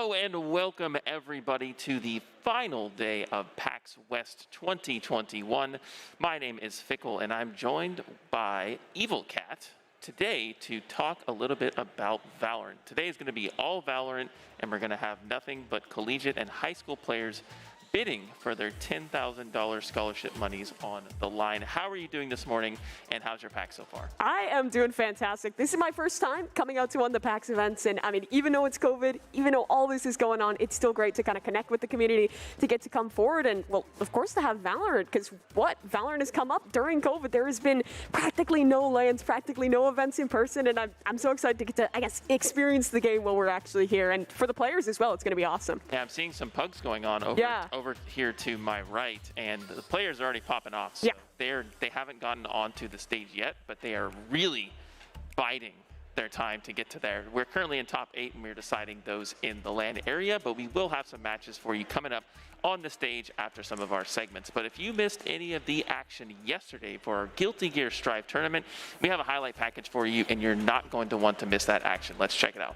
Hello and welcome everybody to the final day of PAX West 2021. My name is Fickle and I'm joined by Evil Cat today to talk a little bit about Valorant. Today is going to be all Valorant and we're going to have nothing but collegiate and high school players bidding for their $10,000 scholarship monies on the line. How are you doing this morning, and how's your PAX so far? I am doing fantastic. This is my first time coming out to one of the PAX events, and I mean, even though it's COVID, even though all this is going on, it's still great to kind of connect with the community, to get to come forward, and well, of course, to have Valorant, because Valorant has come up during COVID. There has been practically no LANs, practically no events in person, and I'm so excited to get to, I guess, experience the game while we're actually here, and for the players as well, it's going to be awesome. Yeah, I'm seeing some pugs going on over here to my right, and the players are already popping off. So yeah. They haven't gotten onto the stage yet, but they are really biding their time to get to there. We're currently in top 8 and we're deciding those in the LAN area, but we will have some matches for you coming up on the stage after some of our segments. But if you missed any of the action yesterday for our Guilty Gear Strive tournament, we have a highlight package for you and you're not going to want to miss that action. Let's check it out.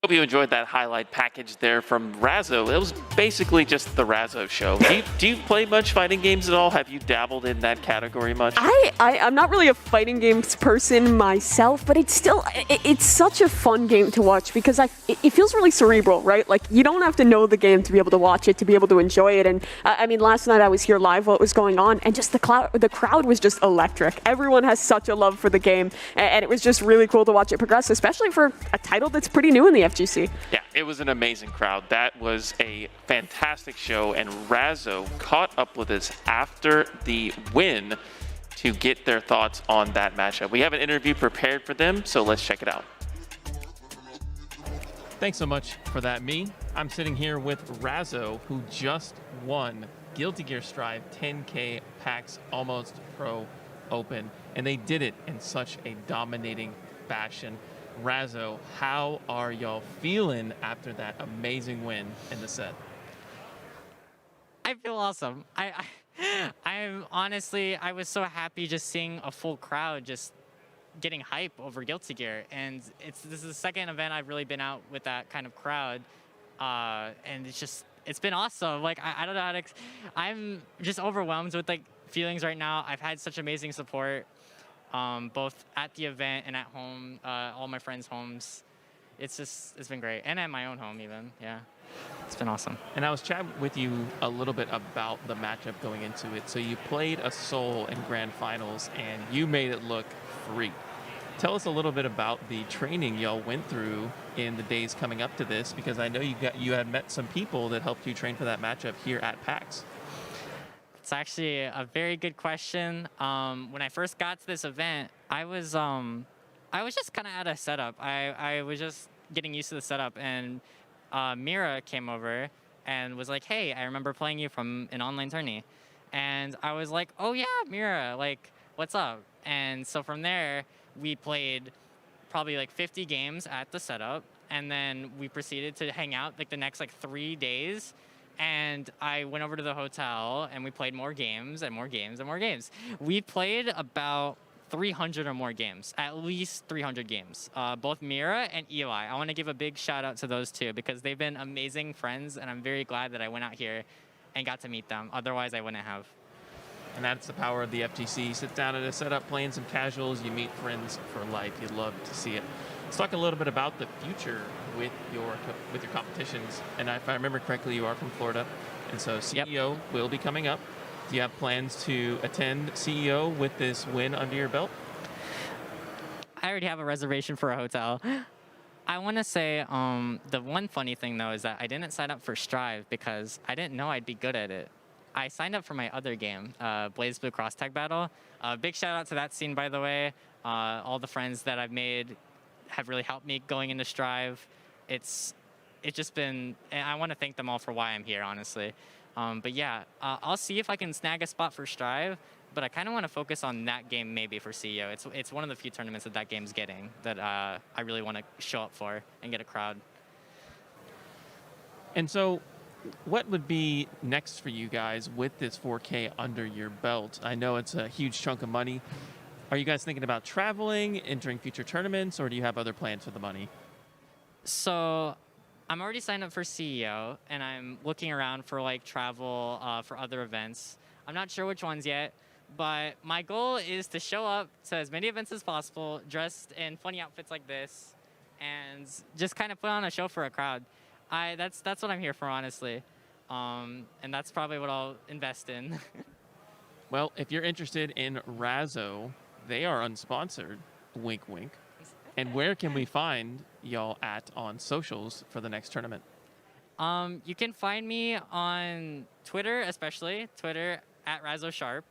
Hope you enjoyed that highlight package there from Razzo. It was basically just the Razzo show. Do you play much fighting games at all? Have you dabbled in that category much? I'm not really a fighting games person myself, but it's such a fun game to watch because it feels really cerebral, right? Like, you don't have to know the game to be able to watch it, to be able to enjoy it. And I mean, last night I was here live while it was going on, and just the crowd was just electric. Everyone has such a love for the game, and it was just really cool to watch it progress, especially for a title that's pretty new in the FGC. Yeah, it was an amazing crowd. That was a fantastic show, and Razzo caught up with us after the win to get their thoughts on that matchup. We have an interview prepared for them, so let's check it out. Thanks so much for that, Me. I'm sitting here with Razzo, who just won Guilty Gear Strive 10K PAX Almost Pro Open, and they did it in such a dominating fashion. Razzo, how are y'all feeling after that amazing win in the set? I feel awesome. I'm honestly, I was so happy just seeing a full crowd just getting hype over Guilty Gear, and this is the second event I've really been out with that kind of crowd, and it's been awesome. Like, I don't know how to. I'm just overwhelmed with like feelings right now. I've had such amazing support. Both at the event and at home, all my friends' homes. It's been great. And at my own home even, yeah. It's been awesome. And I was chatting with you a little bit about the matchup going into it. So you played a Soul in Grand Finals, and you made it look free. Tell us a little bit about the training y'all went through in the days coming up to this, because I know you had met some people that helped you train for that matchup here at PAX. It's actually a very good question. When I first got to this event, I was just kind of at a setup. I was just getting used to the setup, and Mira came over and was like, "Hey, I remember playing you from an online tourney," and I was like, "Oh yeah, Mira, like, what's up?" And so from there, we played probably like 50 games at the setup, and then we proceeded to hang out like the next like 3 days. And I went over to the hotel, and we played more games and more games and more games. We played about 300 or more games, at least 300 games. Both Mira and Eli. I want to give a big shout out to those two because they've been amazing friends, and I'm very glad that I went out here and got to meet them. Otherwise, I wouldn't have. And that's the power of the FGC. You sit down at a setup, playing some casuals, you meet friends for life. You'd love to see it. Let's talk a little bit about the future with your competitions. And if I remember correctly, you are from Florida, and so CEO will be coming up. Do you have plans to attend CEO with this win under your belt? I already have a reservation for a hotel. I want to say the one funny thing, though, is that I didn't sign up for Strive because I didn't know I'd be good at it. I signed up for my other game, Blaze Blue Cross Tag Battle. Big shout out to that scene, by the way. All the friends that I've made have really helped me going into Strive. It's just been, and I want to thank them all for why I'm here, honestly. But yeah, I'll see if I can snag a spot for Strive, but I kind of want to focus on that game maybe for CEO. It's one of the few tournaments that game's getting that I really want to show up for and get a crowd. And so, what would be next for you guys with this 4K under your belt? I know it's a huge chunk of money. Are you guys thinking about traveling, entering future tournaments, or do you have other plans for the money? So I'm already signed up for CEO, and I'm looking around for like travel for other events. I'm not sure which ones yet, but my goal is to show up to as many events as possible, dressed in funny outfits like this, and just kind of put on a show for a crowd. That's what I'm here for, honestly, and that's probably what I'll invest in. Well, if you're interested in Razzo, they are unsponsored, wink wink. And where can we find y'all at on socials for the next tournament? You can find me on Twitter, especially Twitter at RazzoSharp.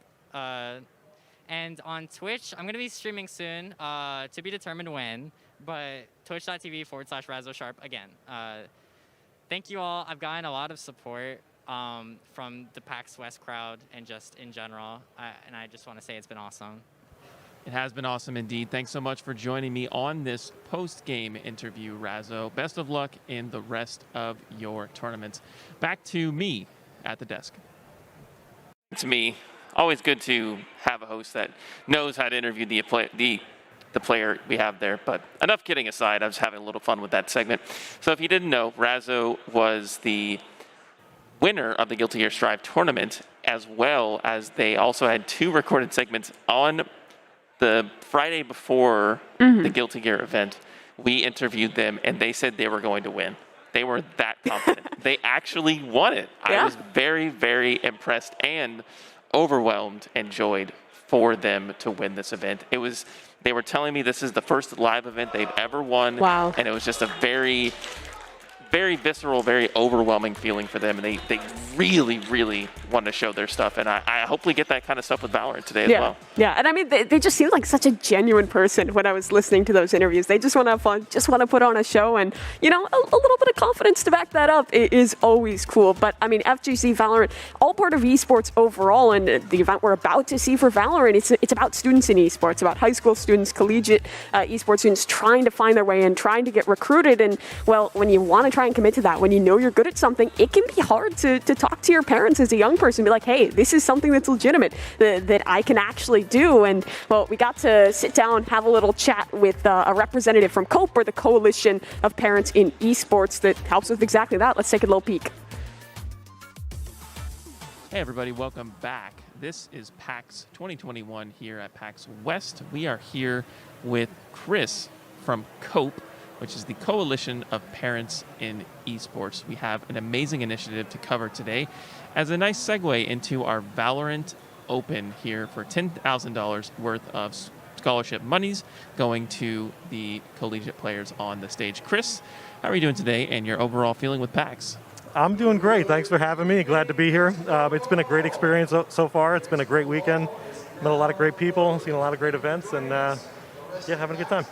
And on Twitch, I'm going to be streaming soon, to be determined when, but twitch.tv/RazzoSharp again. Thank you all. I've gotten a lot of support from the PAX West crowd and just in general, and I just want to say it's been awesome. It has been awesome indeed. Thanks so much for joining me on this post-game interview, Razzo. Best of luck in the rest of your tournaments. Back to me at the desk. It's me. Always good to have a host that knows how to interview the the player we have there. But enough kidding aside, I was having a little fun with that segment. So if you didn't know, Razzo was the winner of the Guilty Gear Strive tournament, as well as they also had 2 recorded segments on the Friday before the Guilty Gear event. We interviewed them, and they said they were going to win. They were that confident. They actually won it. Yeah. I was very, very impressed and overwhelmed and joyed for them to win this event. They were telling me this is the first live event they've ever won. Wow. And it was just a very, very visceral, very overwhelming feeling for them. And they really, really want to show their stuff. And I hopefully get that kind of stuff with Valorant today as well. Yeah, and I mean, they just seemed like such a genuine person when I was listening to those interviews. They just want to have fun, just want to put on a show. And, you know, a little bit of confidence to back that up is always cool. But, I mean, FGC, Valorant, all part of esports overall. And the event we're about to see for Valorant, it's about students in esports, about high school students, collegiate esports students trying to find their way in, trying to get recruited. And, well, when you want to try and commit to that, when you know you're good at something, it can be hard to talk to your parents as a young person, be like, hey, this is something that's legitimate, that I can actually do. And, well, we got to sit down, have a little chat with a representative from COPE, or the Coalition of Parents in Esports, that helps with exactly that. Let's take a little peek. Hey everybody, welcome back. This is PAX 2021 here at PAX West. We are here with Chris from COPE, which is the Coalition of Parents in Esports. We have an amazing initiative to cover today as a nice segue into our Valorant Open here for $10,000 worth of scholarship monies going to the collegiate players on the stage. Chris, how are you doing today and your overall feeling with PAX? I'm doing great. Thanks for having me. Glad to be here. It's been a great experience so far. It's been a great weekend. Met a lot of great people, seen a lot of great events, and yeah, having a good time.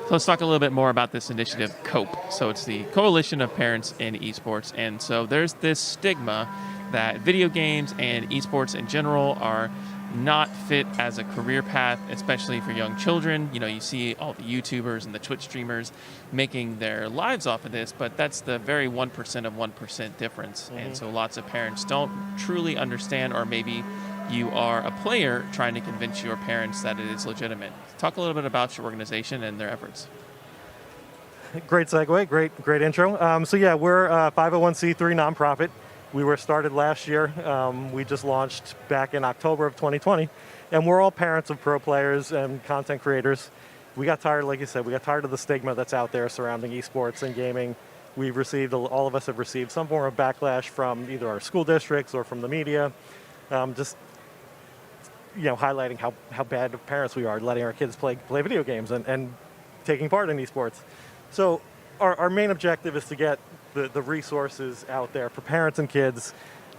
So let's talk a little bit more about this initiative, COPE. So it's the Coalition of Parents in Esports. And so there's this stigma that video games and esports in general are not fit as a career path, especially for young children. You know, you see all the YouTubers and the Twitch streamers making their lives off of this, but that's the very 1% of 1% difference. And so lots of parents don't truly understand, or maybe you are a player trying to convince your parents that it is legitimate. Talk a little bit about your organization and their efforts. Great segue, great intro. So yeah, we're a 501c3 nonprofit. We were started last year. We just launched back in October of 2020. And we're all parents of pro players and content creators. We got tired, like you said, we got tired of the stigma that's out there surrounding esports and gaming. We've received, all of us have received some form of backlash from either our school districts or from the media. Just, you know, highlighting how bad of parents we are, letting our kids play video games and taking part in esports. So our main objective is to get the resources out there for parents and kids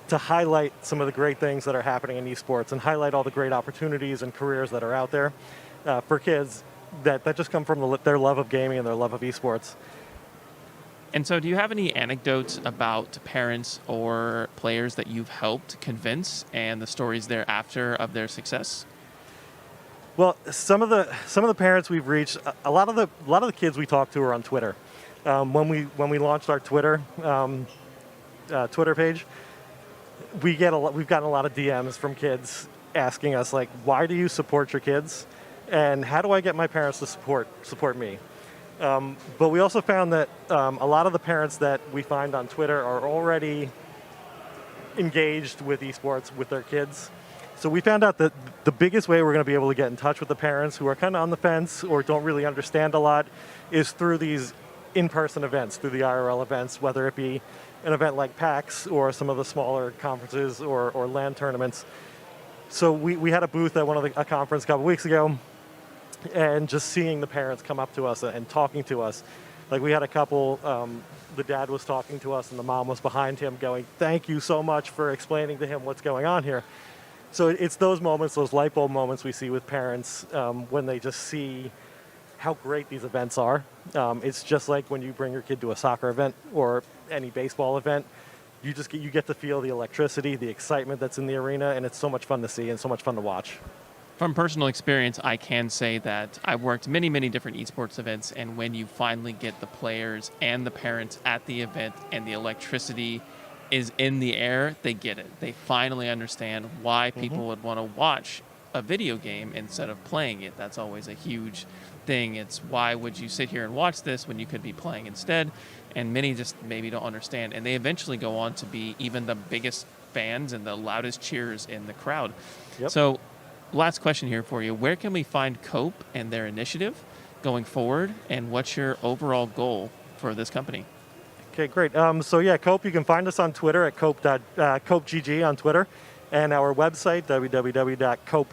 to highlight some of the great things that are happening in esports and highlight all the great opportunities and careers that are out there for kids that just come from their love of gaming and their love of esports. And so do you have any anecdotes about parents or players that you've helped convince and the stories thereafter of their success? Well, some of the parents we've reached, a lot of the kids we talk to are on Twitter. When we launched our Twitter page, we've gotten a lot of DMs from kids asking us, like, why do you support your kids, and how do I get my parents to support me? But we also found that a lot of the parents that we find on Twitter are already engaged with esports with their kids. So we found out that the biggest way we're going to be able to get in touch with the parents who are kind of on the fence or don't really understand a lot is through these in-person events, through the IRL events, whether it be an event like PAX or some of the smaller conferences or LAN tournaments. So we had a booth at a conference a couple weeks ago, and just seeing the parents come up to us and talking to us. Like, we had a couple, the dad was talking to us and the mom was behind him going, thank you so much for explaining to him what's going on here. So it's those moments, those light bulb moments we see with parents when they just see how great these events are. It's just like when you bring your kid to a soccer event or any baseball event, you get to feel the electricity, the excitement that's in the arena, and it's so much fun to see and so much fun to watch. From personal experience, I can say that I've worked many, many different esports events, and when you finally get the players and the parents at the event and the electricity is in the air, they get it. They finally understand why people would want to watch a video game instead of playing it. That's always a huge thing. It's why would you sit here and watch this when you could be playing instead? And many just maybe don't understand. And they eventually go on to be even the biggest fans and the loudest cheers in the crowd. Yep. So last question here for you. Where can we find Cope and their initiative going forward? And what's your overall goal for this company? Okay, great. So yeah, Cope, you can find us on Twitter at CopeGG on Twitter, and our website, www.cope.gg.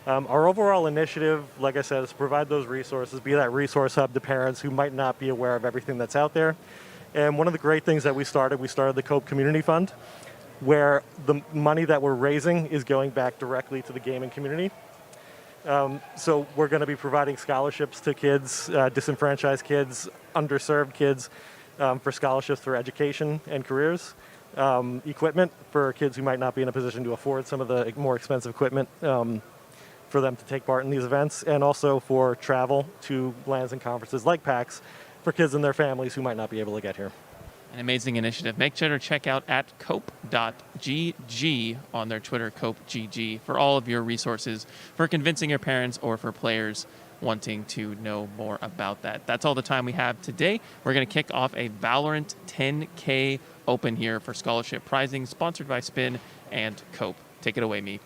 Our overall initiative, like I said, is to provide those resources, be that resource hub to parents who might not be aware of everything that's out there. And one of the great things that we started the Cope Community Fund, where the money that we're raising is going back directly to the gaming community. So we're going to be providing scholarships to kids, disenfranchised kids, underserved kids, for scholarships for education and careers, equipment for kids who might not be in a position to afford some of the more expensive equipment for them to take part in these events, and also for travel to lands and conferences like PAX for kids and their families who might not be able to get here. An amazing initiative. Make sure to check out at cope.gg on their Twitter, CopeGG, for all of your resources for convincing your parents or for players wanting to know more about that. That's all the time we have today. We're going to kick off a Valorant 10K Open here for scholarship prizing, sponsored by Spin and Cope. Take it away, me.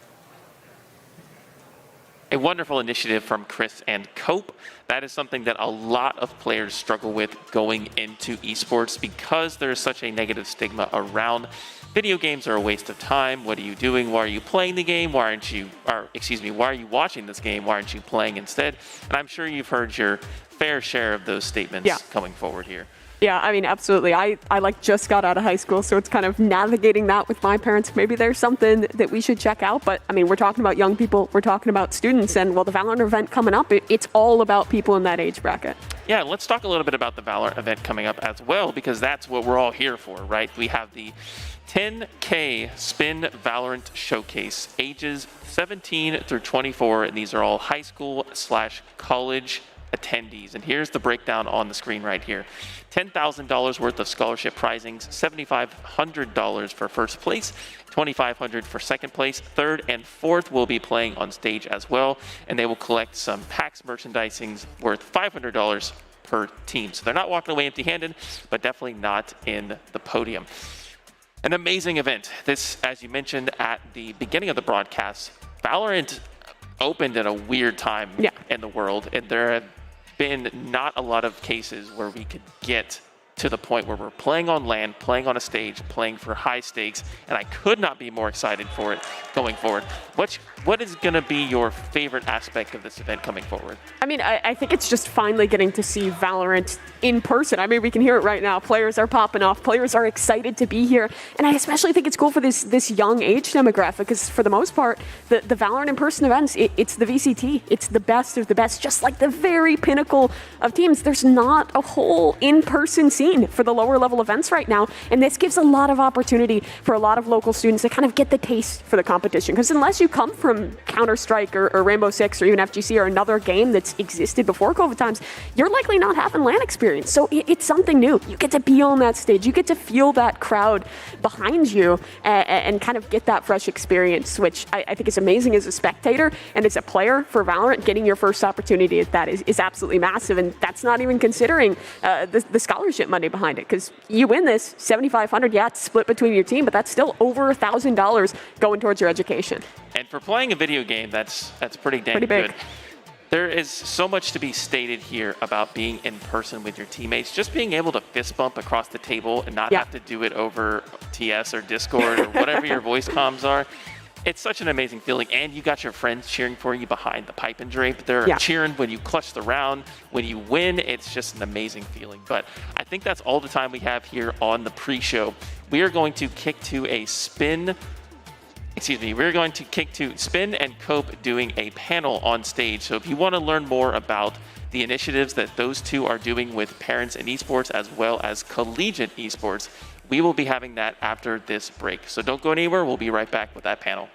A wonderful initiative from Chris and Cope. That is something that a lot of players struggle with going into esports because there's such a negative stigma around video games are a waste of time. What are you doing? Why are you playing the game? Why are you watching this game? Why aren't you playing instead? And I'm sure you've heard your fair share of those statements coming forward here. Yeah, I mean, absolutely. I just got out of high school, so it's kind of navigating that with my parents. Maybe there's something that we should check out. But I mean, we're talking about young people, we're talking about students, and well, the Valorant event coming up, it's all about people in that age bracket. Yeah, let's talk a little bit about the Valorant event coming up as well, because that's what we're all here for, right? We have the 10K Spin Valorant Showcase, ages 17 through 24, and these are all high school/college attendees. And here's the breakdown on the screen right here. $10,000 worth of scholarship prizings, $7,500 for first place, $2,500 for second place. Third and fourth will be playing on stage as well, and they will collect some PAX merchandising worth $500 per team. So they're not walking away empty-handed, but definitely not in the podium. An amazing event. This, as you mentioned at the beginning of the broadcast, Valorant opened at a weird time in the world, and there have been not a lot of cases where we could get to the point where we're playing on land, playing on a stage, playing for high stakes, and I could not be more excited for it going forward. What is going to be your favorite aspect of this event coming forward? I mean, I think it's just finally getting to see Valorant in person. I mean, we can hear it right now. Players are popping off. Players are excited to be here. And I especially think it's cool for this young age demographic, because for the most part, the Valorant in-person events, it's the VCT. It's the best of the best, just like the very pinnacle of teams. There's not a whole in-person scene for the lower level events right now. And this gives a lot of opportunity for a lot of local students to kind of get the taste for the competition. Because unless you come from Counter-Strike or Rainbow Six or even FGC or another game that's existed before COVID times, you're likely not having LAN experience. So it's something new. You get to be on that stage. You get to feel that crowd behind you and kind of get that fresh experience, which I think is amazing as a spectator and as a player for Valorant. Getting your first opportunity at that is absolutely massive. And that's not even considering the scholarship money behind it, because you win this $7,500, it's split between your team, but that's still over $1,000 going towards your education. And for playing a video game, that's pretty dang good. There is so much to be stated here about being in person with your teammates. Just being able to fist bump across the table and not have to do it over TS or Discord or whatever your voice comms are. It's such an amazing feeling. And you got your friends cheering for you behind the pipe and drape. They're cheering when you clutch the round. When you win, it's just an amazing feeling. But I think that's all the time we have here on the pre-show. We are going to kick to Spin and Cope doing a panel on stage. So if you want to learn more about the initiatives that those two are doing with parents in esports as well as collegiate esports, we will be having that after this break. So don't go anywhere. We'll be right back with that panel.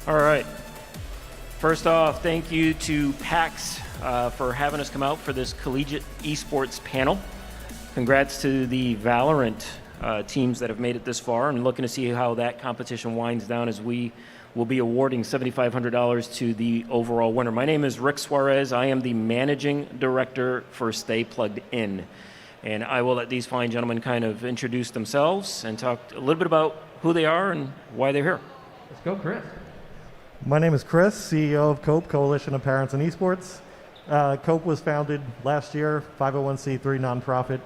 All right. First off, thank you to PAX for having us come out for this collegiate esports panel. Congrats to the Valorant teams that have made it this far, and looking to see how that competition winds down as we will be awarding $7,500 to the overall winner. My name is Rick Suarez. I am the Managing Director for Stay Plugged In. And I will let these fine gentlemen kind of introduce themselves and talk a little bit about who they are and why they're here. Let's go, Chris. My name is Chris, CEO of COPE, Coalition of Parents in Esports. COPE was founded last year, 501c3 nonprofit.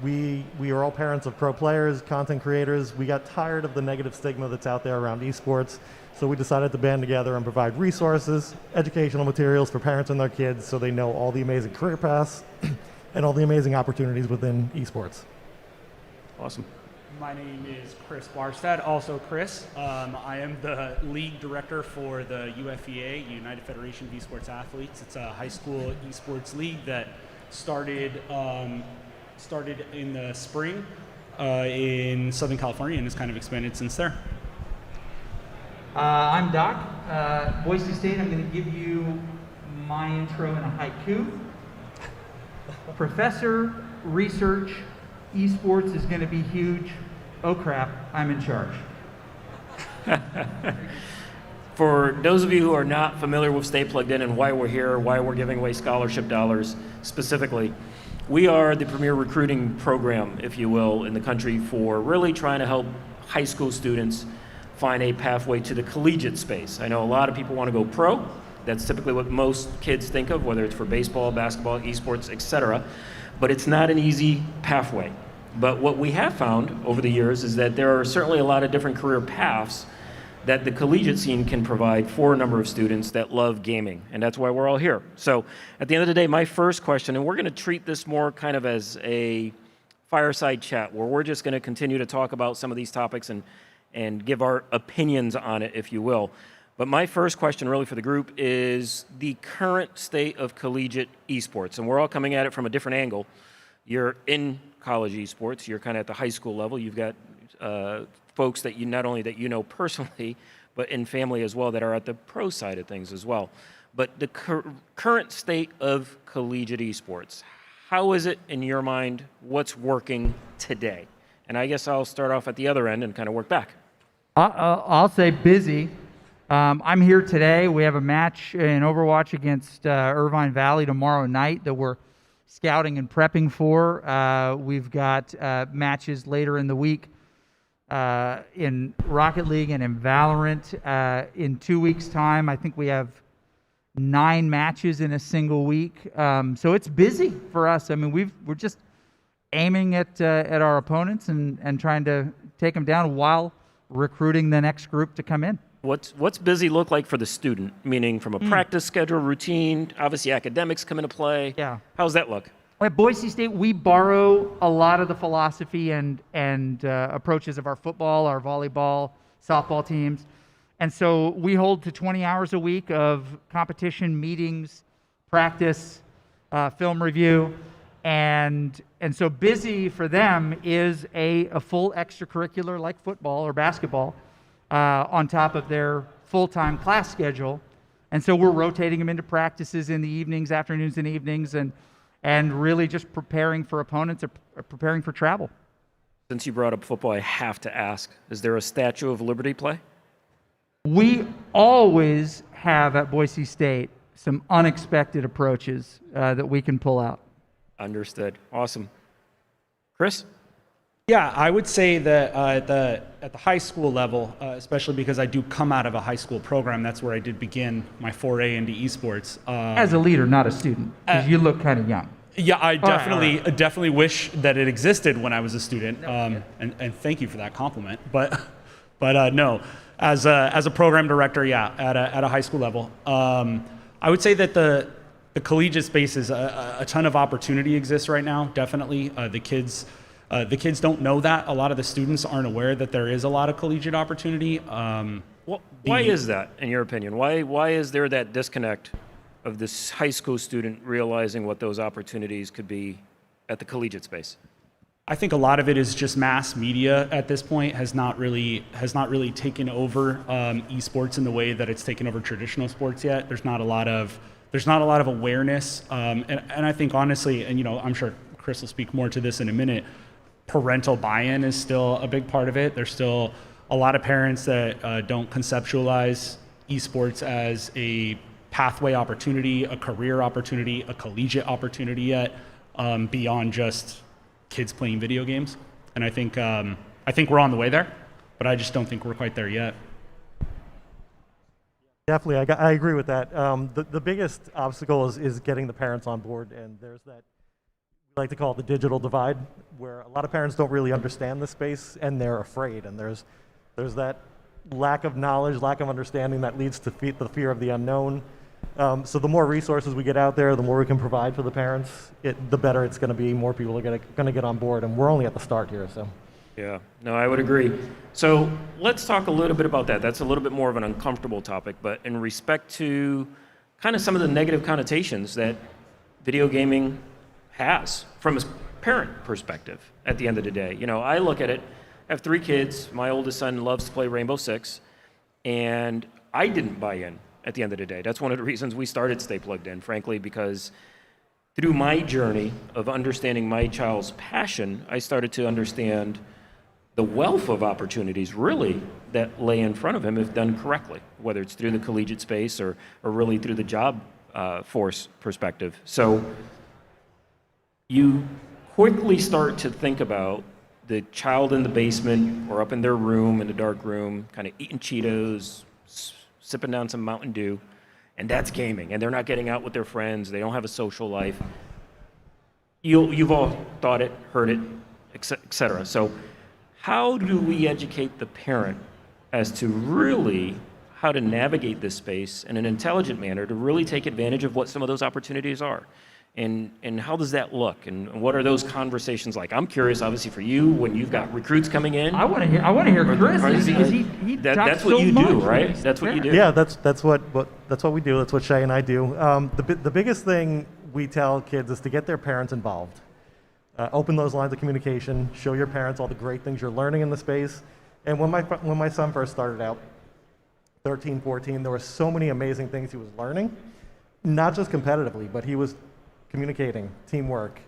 We are all parents of pro players, content creators. We got tired of the negative stigma that's out there around esports, so we decided to band together and provide resources, educational materials for parents and their kids so they know all the amazing career paths and all the amazing opportunities within esports. Awesome. My name is Chris Barstad, also Chris. I am the league director for the UFEA, United Federation of Esports Athletes. It's a high school esports league that started in the spring in Southern California and has kind of expanded since there. I'm Doc. Boise State, I'm going to give you my intro in a haiku. Professor, research, esports is going to be huge. Oh crap, I'm in charge. For those of you who are not familiar with Stay Plugged In and why we're here, why we're giving away scholarship dollars specifically, we are the premier recruiting program, if you will, in the country for really trying to help high school students find a pathway to the collegiate space. I know a lot of people want to go pro. That's typically what most kids think of, whether it's for baseball, basketball, esports, etc. But it's not an easy pathway. But what we have found over the years is that there are certainly a lot of different career paths that the collegiate scene can provide for a number of students that love gaming, and that's why we're all here. So at the end of the day, my first question, and we're going to treat this more kind of as a fireside chat, where we're just going to continue to talk about some of these topics and give our opinions on it, if you will. But my first question really for the group is the current state of collegiate esports, and we're all coming at it from a different angle. You're in college esports, you're kind of at the high school level, you've got folks that you not only that you know personally, but in family as well that are at the pro side of things as well. But the current state of collegiate esports, how is it in your mind? What's working today? And I guess I'll start off at the other end and kind of work back. I'll say busy. I'm here today. We have a match in Overwatch against Irvine Valley tomorrow night that we're scouting and prepping for. We've got matches later in the week in Rocket League and in Valorant. In 2 weeks' time, I think we have 9 matches in a single week. So it's busy for us. I mean, we're just aiming at our opponents and trying to take them down while recruiting the next group to come in. What's busy look like for the student? Meaning from a practice schedule, routine, obviously academics come into play. Yeah. How's that look? At Boise State, we borrow a lot of the philosophy and approaches of our football, our volleyball, softball teams. And so we hold to 20 hours a week of competition, meetings, practice, film review. And so busy for them is a full extracurricular like football or basketball on top of their full-time class schedule. And so we're rotating them into practices in the evenings, afternoons and evenings, and really just preparing for opponents or preparing for travel. Since you brought up football, I have to ask, is there a Statue of Liberty play? We always have at Boise State some unexpected approaches that we can pull out. Understood. Awesome. Chris? Yeah, I would say that at the high school level, especially because I do come out of a high school program, that's where I did begin my foray into esports. As a leader, not a student, because you look kind of young. Yeah, I definitely wish that it existed when I was a student, and thank you for that compliment. But no, as a program director, yeah, at a high school level, I would say that the collegiate space is a ton of opportunity exists right now. Definitely, the kids don't know that. A lot of the students aren't aware that there is a lot of collegiate opportunity. Why is that, in your opinion? Why is there that disconnect of this high school student realizing what those opportunities could be at the collegiate space? I think a lot of it is just mass media at this point has not really taken over esports in the way that it's taken over traditional sports yet. There's not a lot of awareness, and I think honestly, and I'm sure Chris will speak more to this in a minute, parental buy-in is still a big part of it. There's still a lot of parents that don't conceptualize esports as a pathway opportunity, a career opportunity, a collegiate opportunity yet, beyond just kids playing video games. And I think we're on the way there, but I just don't think we're quite there yet. Definitely, I agree with that. The biggest obstacle is getting the parents on board, and there's that, we like to call it the digital divide, where a lot of parents don't really understand the space and they're afraid, and there's that lack of knowledge, lack of understanding that leads to the fear of the unknown. So the more resources we get out there, the more we can provide for the parents, the better it's going to be. More people are going to get on board, and we're only at the start here. So. Yeah, no, I would agree. So let's talk a little bit about that. That's a little bit more of an uncomfortable topic, but in respect to kind of some of the negative connotations that video gaming has from a parent perspective at the end of the day. I look at it, I have 3 kids. My oldest son loves to play Rainbow Six, and I didn't buy in at the end of the day. That's one of the reasons we started Stay Plugged In, frankly, because through my journey of understanding my child's passion, I started to understand the wealth of opportunities really that lay in front of him if done correctly, whether it's through the collegiate space or really through the job force perspective. So you quickly start to think about the child in the basement or up in their room, in the dark room, kind of eating Cheetos, sipping down some Mountain Dew, and that's gaming. And they're not getting out with their friends. They don't have a social life. You've all thought it, heard it, et cetera. So how do we educate the parent as to really how to navigate this space in an intelligent manner to really take advantage of what some of those opportunities are? And how does that look? And what are those conversations like? I'm curious, obviously, for you when you've got recruits coming in. I want to hear Chris because that's what you do, right? That's what you do. Yeah, that's what we do. That's what Shay and I do. The biggest thing we tell kids is to get their parents involved. Open those lines of communication. Show your parents all the great things you're learning in the space. And when my son first started out, 13, 14, there were so many amazing things he was learning, not just competitively, but he was communicating, teamwork,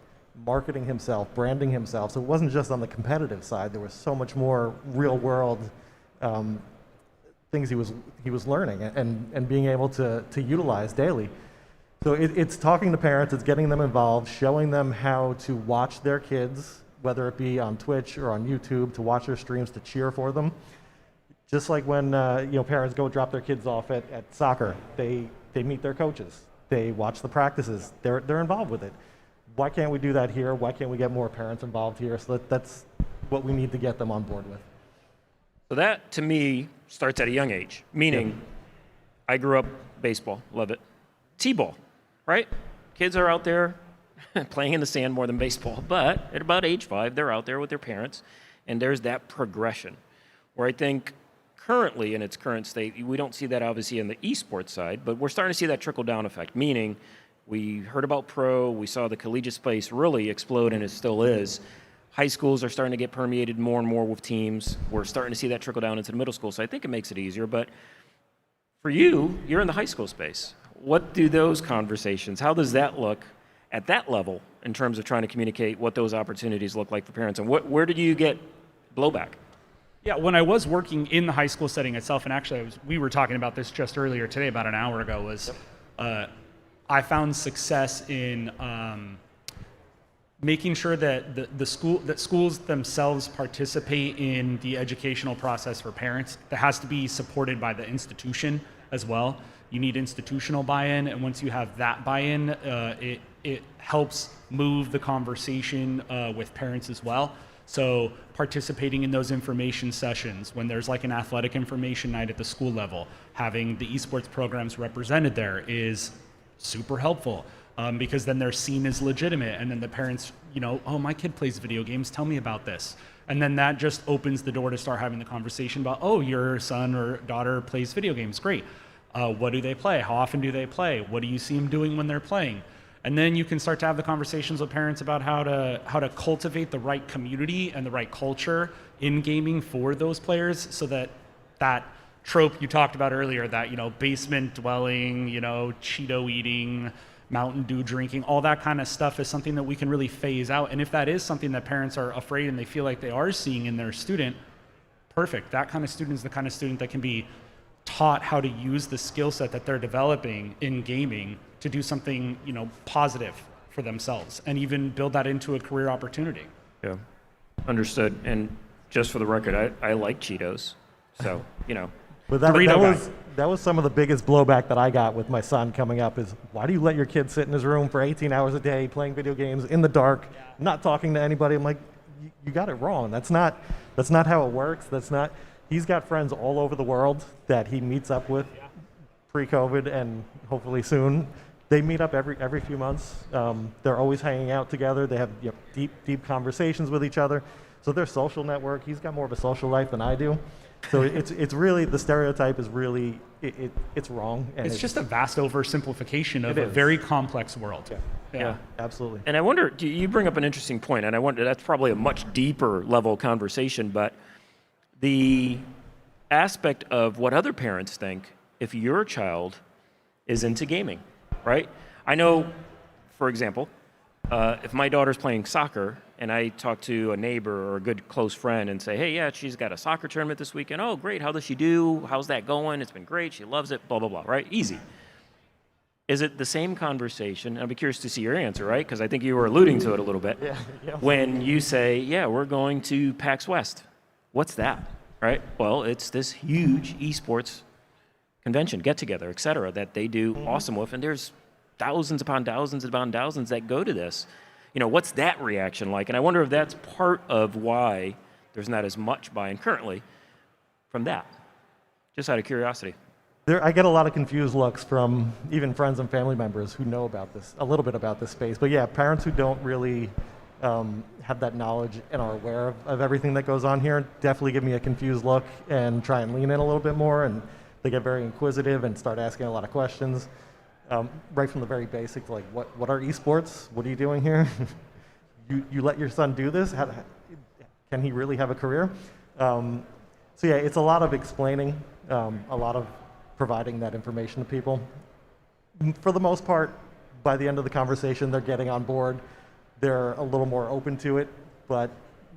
marketing himself, branding himself. So it wasn't just on the competitive side. There was so much more real world things he was learning and being able to utilize daily. So it's talking to parents, it's getting them involved, showing them how to watch their kids, whether it be on Twitch or on YouTube, to watch their streams, to cheer for them. Just like when parents go drop their kids off at soccer, they meet their coaches. They watch the practices. They're involved with it. Why can't we do that here? Why can't we get more parents involved here? So that's what we need to get them on board with. So that, to me, starts at a young age, meaning I grew up baseball, love it. T-ball, right? Kids are out there playing in the sand more than baseball, but at about age 5, they're out there with their parents, and there's that progression where I think currently in its current state, we don't see that obviously in the esports side, but we're starting to see that trickle-down effect, meaning we heard about pro, we saw the collegiate space really explode, and it still is. High schools are starting to get permeated more and more with teams. We're starting to see that trickle down into the middle school, so I think it makes it easier. But for you, you're in the high school space. What do those conversations, how does that look at that level in terms of trying to communicate what those opportunities look like for parents, and where did you get blowback? Yeah, when I was working in the high school setting itself, and actually we were talking about this just earlier today, about an hour ago, was I found success in making sure that schools themselves participate in the educational process for parents. That has to be supported by the institution as well. You need institutional buy-in, and once you have that buy-in, it helps move the conversation with parents as well. So participating in those information sessions, when there's like an athletic information night at the school level, having the esports programs represented there is super helpful, because then they're seen as legitimate, and then the parents, oh, my kid plays video games, tell me about this. And then that just opens the door to start having the conversation about, oh, your son or daughter plays video games, great. What do they play? How often do they play? What do you see them doing when they're playing? And then you can start to have the conversations with parents about how to cultivate the right community and the right culture in gaming for those players, so that trope you talked about earlier, that, basement dwelling, Cheeto eating, Mountain Dew drinking, all that kind of stuff is something that we can really phase out. And if that is something that parents are afraid and they feel like they are seeing in their student, perfect. That kind of student is the kind of student that can be taught how to use the skill set that they're developing in gaming to do something, positive for themselves, and even build that into a career opportunity. Yeah, understood. And just for the record, I like Cheetos, so, But that was some of the biggest blowback that I got with my son coming up is, why do you let your kid sit in his room for 18 hours a day playing video games in the dark, not talking to anybody? I'm like, you got it wrong. That's not how it works. He's got friends all over the world that he meets up with pre-COVID and hopefully soon. They meet up every few months. They're always hanging out together. They have deep conversations with each other. So their social network, he's got more of a social life than I do. So it's really, the stereotype is really, it's wrong. And it's just a vast oversimplification of a very complex world. Yeah, absolutely. And I wonder, you bring up an interesting point, and I wonder, that's probably a much deeper level conversation, but the aspect of what other parents think if your child is into gaming, right? I know, for example, if my daughter's playing soccer and I talk to a neighbor or a good close friend and say, hey, yeah, she's got a soccer tournament this weekend. Oh, great. How does she do? How's that going? It's been great. She loves it, blah, blah, blah, right? Easy. Is it the same conversation? I'd be curious to see your answer, right? Because I think you were alluding to it a little bit. Yeah. When you say, yeah, we're going to PAX West. What's that, right? Well, it's this huge esports convention, get-together, et cetera, that they do awesome with. And there's thousands upon thousands upon thousands that go to this. What's that reaction like? And I wonder if that's part of why there's not as much buy-in currently from that, just out of curiosity. I get a lot of confused looks from even friends and family members who know about this, a little bit about this space. But yeah, parents who don't really have that knowledge and are aware of everything that goes on here definitely give me a confused look and try and lean in a little bit more. And they get very inquisitive and start asking a lot of questions. Right from the very basic, like what are esports? What are you doing here? you let your son do this? Can he really have a career? So yeah, it's a lot of explaining, a lot of providing that information to people. For the most part, by the end of the conversation, they're getting on board. They're a little more open to it, but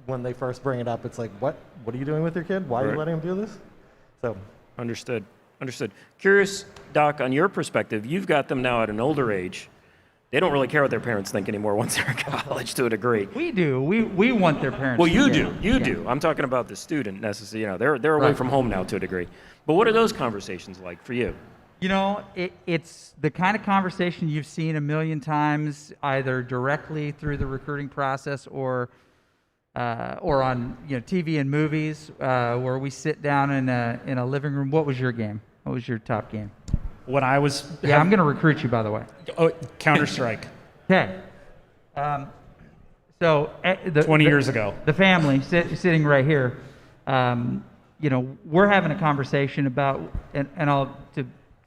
when they first bring it up, it's like, what are you doing with your kid? Why are you letting him do this? So Understood. Curious, Doc, on your perspective, you've got them now at an older age. They don't really care what their parents think anymore once they're in college to a degree. We do. We want their parents. Well, you do. You do. I'm talking about the student necessarily. They're away from home now to a degree. But what are those conversations like for you? It's the kind of conversation you've seen a million times, either directly through the recruiting process or on TV and movies, where we sit down in a living room. What was your game? What was your top game? When I was... Yeah, I'm going to recruit you, by the way. Oh, Counter-Strike. Okay. 20 years ago. The family sitting right here, we're having a conversation about, and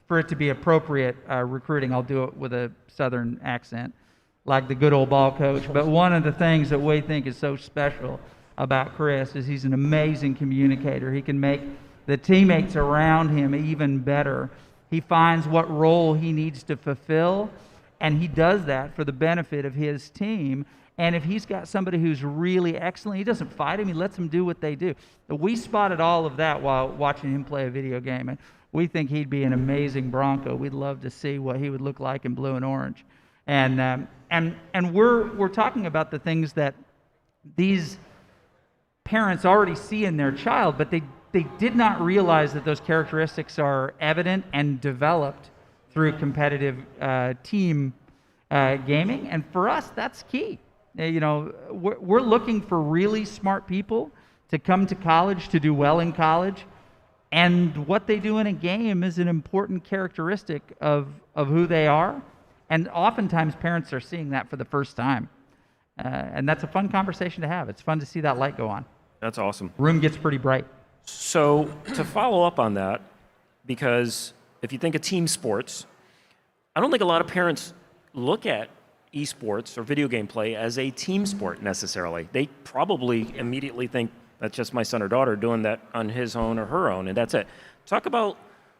for it to be appropriate recruiting, I'll do it with a Southern accent, like the good old ball coach. But one of the things that we think is so special about Chris is he's an amazing communicator. He can make the teammates around him even better. He finds what role he needs to fulfill, and he does that for the benefit of his team. And if he's got somebody who's really excellent, he doesn't fight him, he lets them do what they do. We spotted all of that while watching him play a video game, and we think he'd be an amazing Bronco. We'd love to see what he would look like in blue and orange. And we're talking about the things that these parents already see in their child, but they did not realize that those characteristics are evident and developed through competitive team gaming. And for us, that's key. We're looking for really smart people to come to college, to do well in college. And what they do in a game is an important characteristic of who they are. And oftentimes parents are seeing that for the first time. And that's a fun conversation to have. It's fun to see that light go on. That's awesome. Room gets pretty bright. So to follow up on that, because if you think of team sports, I don't think a lot of parents look at esports or video game play as a team sport necessarily. They probably immediately think that's just my son or daughter doing that on his own or her own, and that's it. Talk about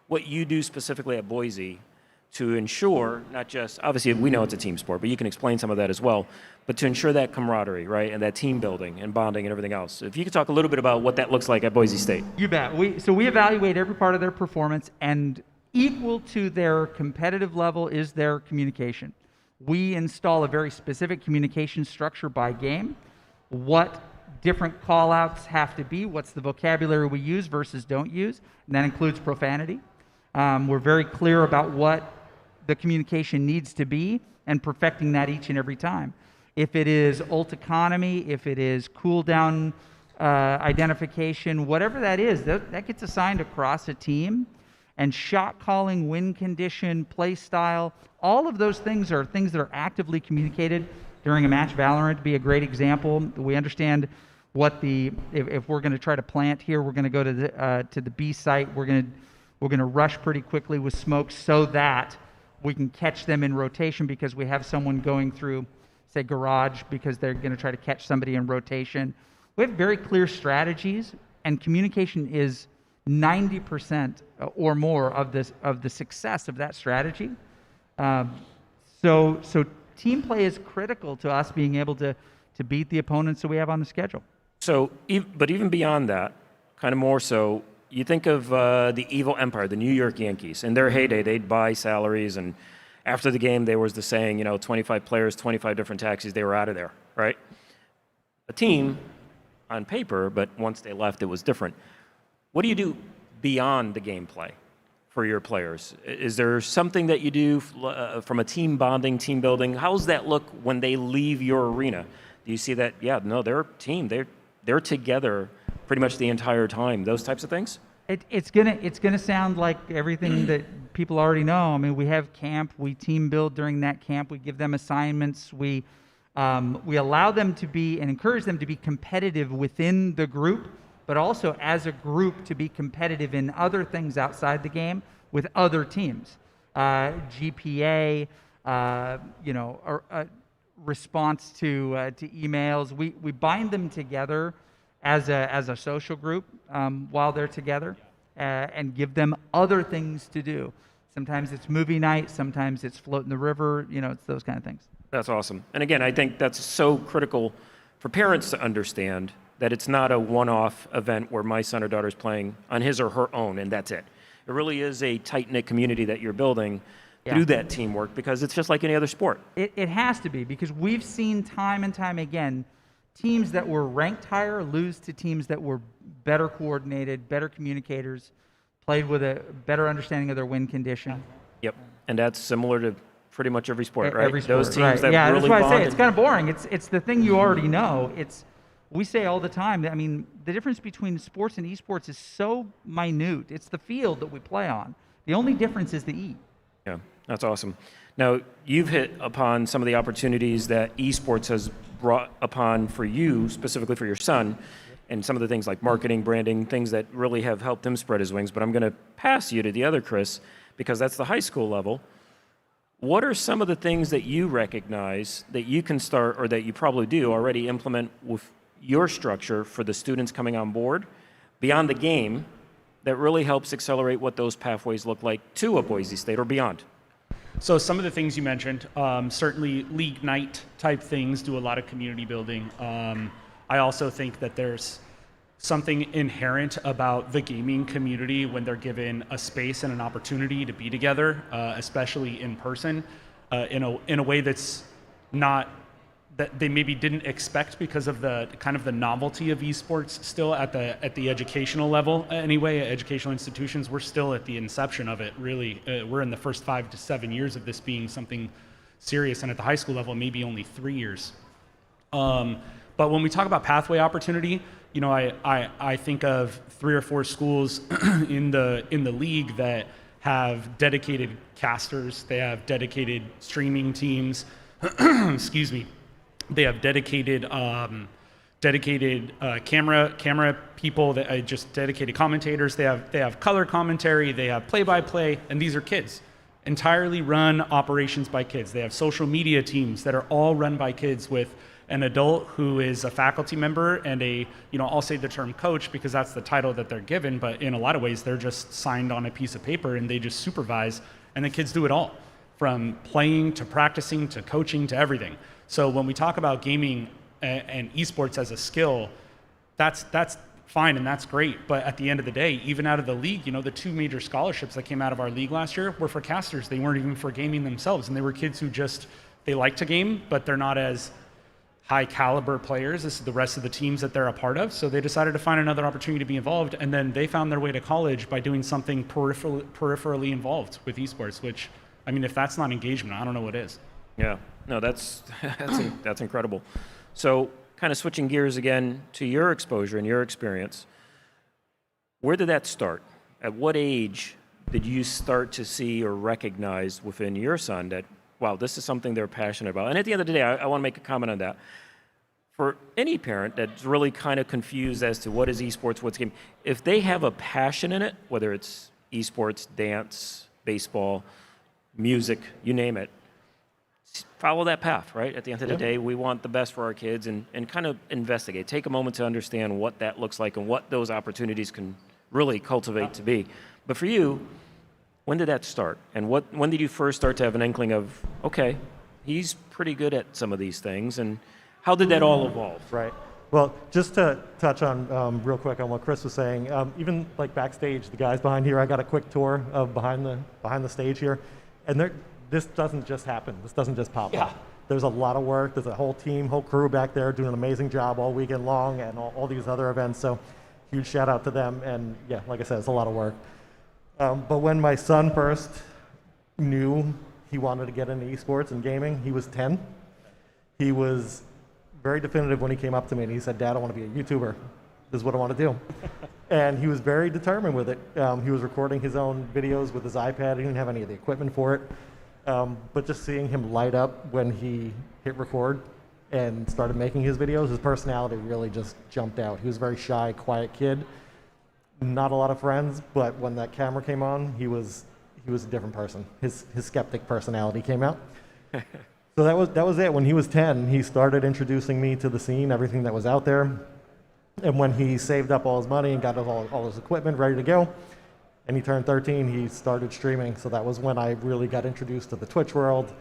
what you do specifically at Boise to ensure, not just, obviously we know it's a team sport, but you can explain some of that as well, but to ensure that camaraderie, right, and that team building and bonding and everything else. If you could talk a little bit about what that looks like at Boise State. You bet. We evaluate every part of their performance, and equal to their competitive level is their communication. We install a very specific communication structure by game, what different call-outs have to be, what's the vocabulary we use versus don't use, and that includes profanity. We're very clear about what the communication needs to be and perfecting that each and every time. If it is ult economy, if it is cooldown identification, whatever that is, that gets assigned across a team. And shot calling, win condition, play style, all of those things are things that are actively communicated during a match. Valorant to be a great example. We understand what if we're going to try to plant here, we're going to go to the B site. We're going to rush pretty quickly with smoke so that we can catch them in rotation because we have someone going through, say, garage because they're going to try to catch somebody in rotation. We have very clear strategies, and communication is 90% or more of the success of that strategy. So team play is critical to us being able to beat the opponents that we have on the schedule. So, but even beyond that, kind of more so, you think of the evil empire, the New York Yankees. In their heyday, they'd buy salaries, and after the game, there was the saying, 25 players, 25 different taxis, they were out of there, right? A team, on paper, but once they left, it was different. What do you do beyond the gameplay for your players? Is there something that you do from a team bonding, team building? How does that look when they leave your arena? Do you see that, they're a team, they're together pretty much the entire time, those types of things? It's gonna sound like everything that people already know. I mean, we have camp, we team build during that camp, we give them assignments, we allow them to be and encourage them to be competitive within the group, but also as a group to be competitive in other things outside the game with other teams. GPA, response to emails. We bind them together as a social group while they're together and give them other things to do. Sometimes it's movie night, sometimes it's float in the river, it's those kind of things. That's awesome. And again, I think that's so critical for parents to understand that it's not a one-off event where my son or daughter is playing on his or her own and that's it. It really is a tight-knit community that you're building through that teamwork because it's just like any other sport. It has to be because we've seen time and time again teams that were ranked higher lose to teams that were better coordinated, better communicators, played with a better understanding of their win condition. Yep, and that's similar to pretty much every sport, right? Every sport, those teams that that's really why bond. I say it's kind of boring. It's the thing you already know. We say all the time that, the difference between sports and esports is so minute. It's the field that we play on. The only difference is the E. Yeah, that's awesome. Now, you've hit upon some of the opportunities that esports has brought upon for you, specifically for your son, and some of the things like marketing, branding, things that really have helped him spread his wings. But I'm going to pass you to the other Chris, because that's the high school level. What are some of the things that you recognize that you can start, or that you probably do already implement with your structure for the students coming on board beyond the game that really helps accelerate what those pathways look like to a Boise State or beyond? So some of the things you mentioned, certainly league night type things do a lot of community building. I also think that there's something inherent about the gaming community when they're given a space and an opportunity to be together, especially in person, in a way that's not that they maybe didn't expect because of the kind of the novelty of esports still at the educational level. Anyway, educational institutions, we're still at the inception of it, really. We're in the first 5 to 7 years of this being something serious, and at the high school level, maybe only 3 years. But when we talk about pathway opportunity, I think of 3 or 4 schools in the league that have dedicated casters, they have dedicated streaming teams, excuse me. They have dedicated camera people, just dedicated commentators. They have color commentary. They have play-by-play, and these are kids. entirely run operations by kids. They have social media teams that are all run by kids with an adult who is a faculty member and a, I'll say the term coach because that's the title that they're given, but in a lot of ways they're just signed on a piece of paper and they just supervise, and the kids do it all, from playing to practicing to coaching to everything. So when we talk about gaming and esports as a skill, that's fine and that's great, but at the end of the day, even out of the league, the 2 major scholarships that came out of our league last year were for casters. They weren't even for gaming themselves, and they were kids who they like to game, but they're not as high caliber players as the rest of the teams that they're a part of, so they decided to find another opportunity to be involved, and then they found their way to college by doing something peripherally involved with esports, which, if that's not engagement, I don't know what is. Yeah, no, that's incredible. So kind of switching gears again to your exposure and your experience, where did that start? At what age did you start to see or recognize within your son that, wow, this is something they're passionate about? And at the end of the day, I want to make a comment on that. For any parent that's really kind of confused as to what is esports, what's game, if they have a passion in it, whether it's esports, dance, baseball, music, you name it, follow that path, right? At the end of the day, we want the best for our kids and kind of investigate. Take a moment to understand what that looks like and what those opportunities can really cultivate to be. But for you, when did that start? And when did you first start to have an inkling of, okay, he's pretty good at some of these things, and how did that all evolve? Right. Well, just to touch on real quick on what Chris was saying, even like backstage, the guys behind here, I got a quick tour of behind the stage here, and this doesn't just happen. This doesn't just pop up. There's a lot of work. There's a whole team, whole crew back there doing an amazing job all weekend long and all these other events. So huge shout out to them. And yeah, like I said, it's a lot of work. But when my son first knew he wanted to get into esports and gaming, he was 10. He was very definitive when he came up to me and he said, "Dad, I want to be a YouTuber. This is what I want to do." And he was very determined with it. He was recording his own videos with his iPad. He didn't have any of the equipment for it. But just seeing him light up when he hit record and started making his videos, his personality really just jumped out. He was a very shy, quiet kid, not a lot of friends, but when that camera came on, he was a different person. His skeptic personality came out. So that was it. When he was 10, he started introducing me to the scene, everything that was out there. And when he saved up all his money and got all his equipment ready to go, and he turned 13, he started streaming. So that was when I really got introduced to the Twitch world,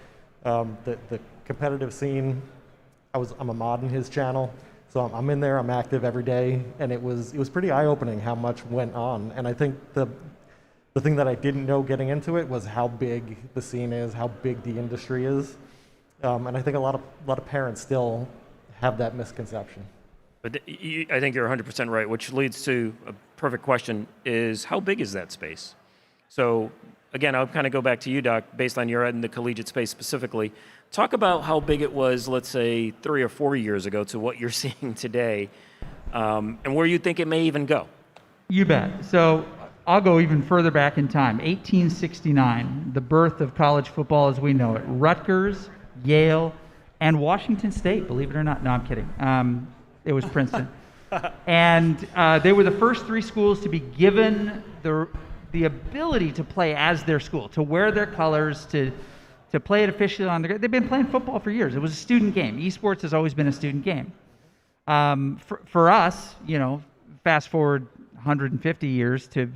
the competitive scene. I'm a mod in his channel, so I'm in there, I'm active every day, and it was pretty eye-opening how much went on. And I think the thing that I didn't know getting into it was how big the scene is, how big the industry is. And I think a lot of parents still have that misconception. But I think you're 100% right, which leads to a perfect question is, how big is that space? So again, I'll kind of go back to you, Doc, based on your in the collegiate space specifically. Talk about how big it was, let's say, 3 or 4 years ago to what you're seeing today, and where you think it may even go. You bet. So I'll go even further back in time. 1869, the birth of college football as we know it. Rutgers, Yale, and Washington State, believe it or not. No, I'm kidding. It was Princeton. And they were the first 3 schools to be given the ability to play as their school, to wear their colors, to play it officially on they've been playing football for years. It was a student game. Esports has always been a student game. For us, fast forward 150 years to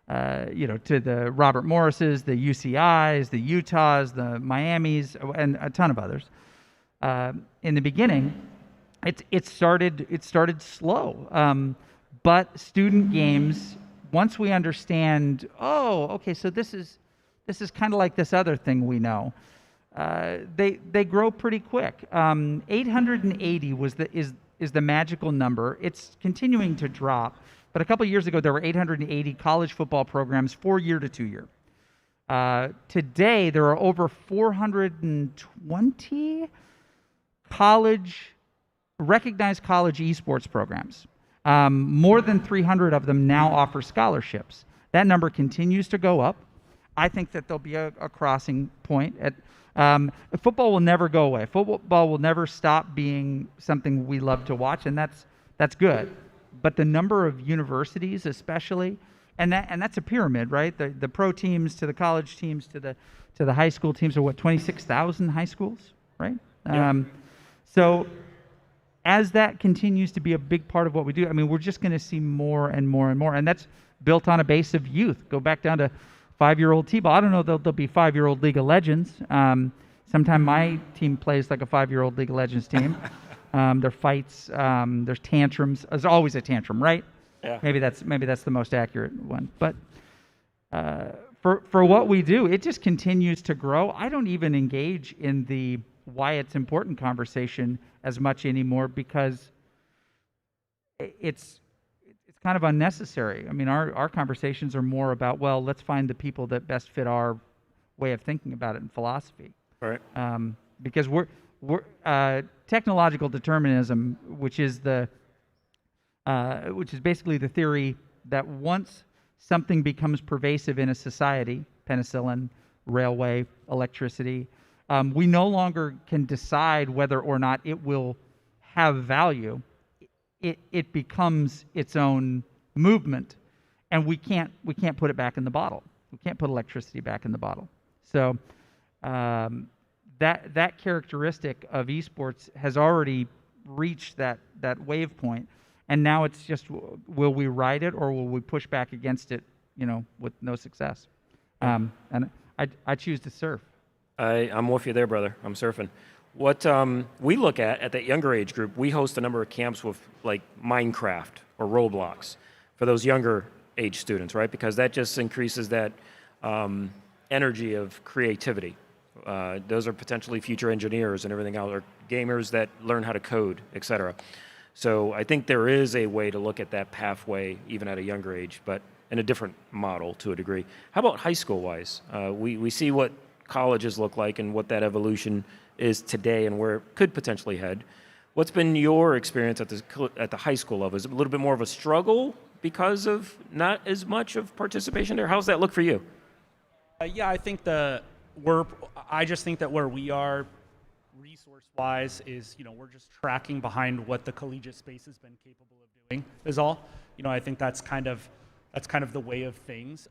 the Robert Morrises, the UCIs, the Utahs, the Miamis, and a ton of others. In the beginning, it started slow, but student games. Once we understand, okay, so this is kind of like this other thing we know. They grow pretty quick. 880 is the magical number. It's continuing to drop, but a couple of years ago there were 880 college football programs 4-year to 2-year. Today there are over 420 recognized college esports programs. More than 300 of them now offer scholarships. That number continues to go up. I think that there'll be a crossing point. Football will never go away. Football will never stop being something we love to watch, and that's good. But the number of universities, especially, and that's a pyramid, right? The pro teams to the college teams to the high school teams are what, 26,000 high schools, right? Yeah. So as that continues to be a big part of what we do, I mean, we're just going to see more and more and more, and that's built on a base of youth. Go back down to 5-year-old T-ball. I don't know, there'll be 5-year-old League of Legends. Sometime my team plays like a 5-year-old League of Legends team. There are fights, there's tantrums. There's always a tantrum, right? Yeah. Maybe that's the most accurate one. But for what we do, it just continues to grow. I don't even engage in the why it's important conversation as much anymore because it's kind of unnecessary. I mean, our conversations are more about, well, let's find the people that best fit our way of thinking about it in philosophy. Right. Because we're technological determinism, which is basically the theory that once something becomes pervasive in a society, penicillin, railway, electricity, we no longer can decide whether or not it will have value. It becomes its own movement, and we can't put it back in the bottle. We can't put electricity back in the bottle. So that characteristic of esports has already reached that wave point, and now it's just, will we ride it or will we push back against it, with no success? And I choose to surf. I'm with you there, brother. I'm surfing. What we look at that younger age group, we host a number of camps with like Minecraft or Roblox for those younger age students, right? Because that just increases that energy of creativity. Those are potentially future engineers and everything else, or gamers that learn how to code, etc. So I think there is a way to look at that pathway even at a younger age, but in a different model to a degree. How about high school wise? We see what colleges look like and what that evolution is today and where it could potentially head. What's been your experience at the high school level? Is it a little bit more of a struggle because of not as much of participation there? How's that look for you? Yeah, I think I just think that where we are resource-wise is, we're just tracking behind what the collegiate space has been capable of doing is all. I think that's kind of the way of things.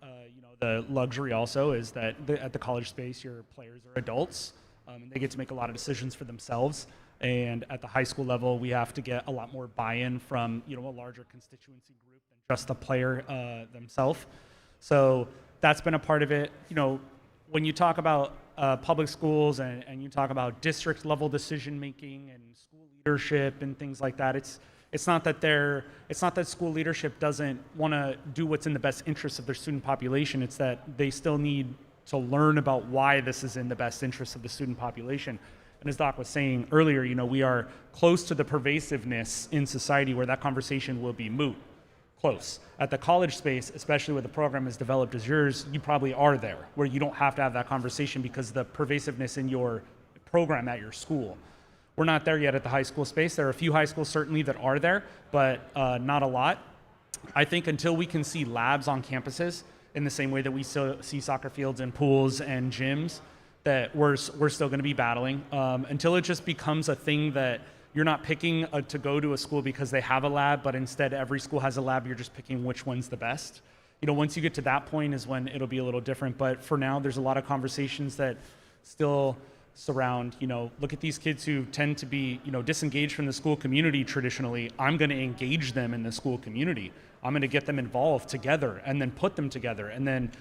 The luxury also is that at the college space, your players are adults, and they get to make a lot of decisions for themselves. And at the high school level, we have to get a lot more buy-in from, a larger constituency group than just the player themselves. So that's been a part of it. When you talk about public schools and you talk about district level decision making and school leadership and things like that, it's not that school leadership doesn't want to do what's in the best interest of their student population. It's that they still need to learn about why this is in the best interest of the student population. And as Doc was saying earlier, we are close to the pervasiveness in society where that conversation will be moot. Close. At the college space, especially where the program is developed as yours, you probably are there, where you don't have to have that conversation because the pervasiveness in your program at your school. We're not there yet at the high school space. There are a few high schools certainly that are there, but not a lot. I think until we can see labs on campuses in the same way that we see soccer fields and pools and gyms, that we're still going to be battling until it just becomes a thing that you're not picking to go to a school because they have a lab, but instead every school has a lab. You're just picking which one's the best. Once you get to that point is when it'll be a little different. But for now, there's a lot of conversations that still surround, look at these kids who tend to be, disengaged from the school community traditionally. I'm going to engage them in the school community. I'm going to get them involved together and then put them together and then,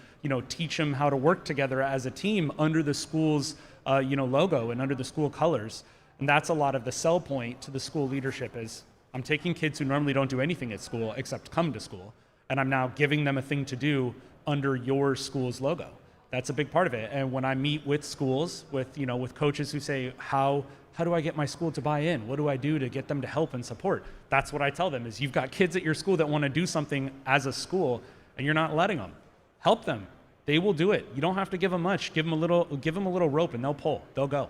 teach them how to work together as a team under the school's, logo and under the school colors. And that's a lot of the sell point to the school leadership is I'm taking kids who normally don't do anything at school except come to school, and I'm now giving them a thing to do under your school's logo. That's a big part of it. And when I meet with schools, with coaches who say, how do I get my school to buy in? What do I do to get them to help and support? That's what I tell them is you've got kids at your school that want to do something as a school, and you're not letting them. Help them. They will do it. You don't have to give them much. Give them a little rope, and they'll pull. They'll go.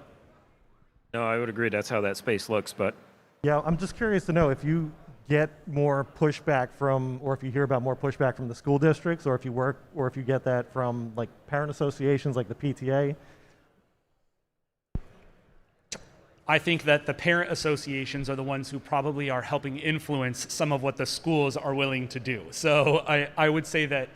No, I would agree. That's how that space looks, but Yeah, I'm just curious to know if you get more pushback from, or if you hear about more pushback from the school districts, or if you get that from like parent associations like the PTA. I think that the parent associations are the ones who probably are helping influence some of what the schools are willing to do. So I would say that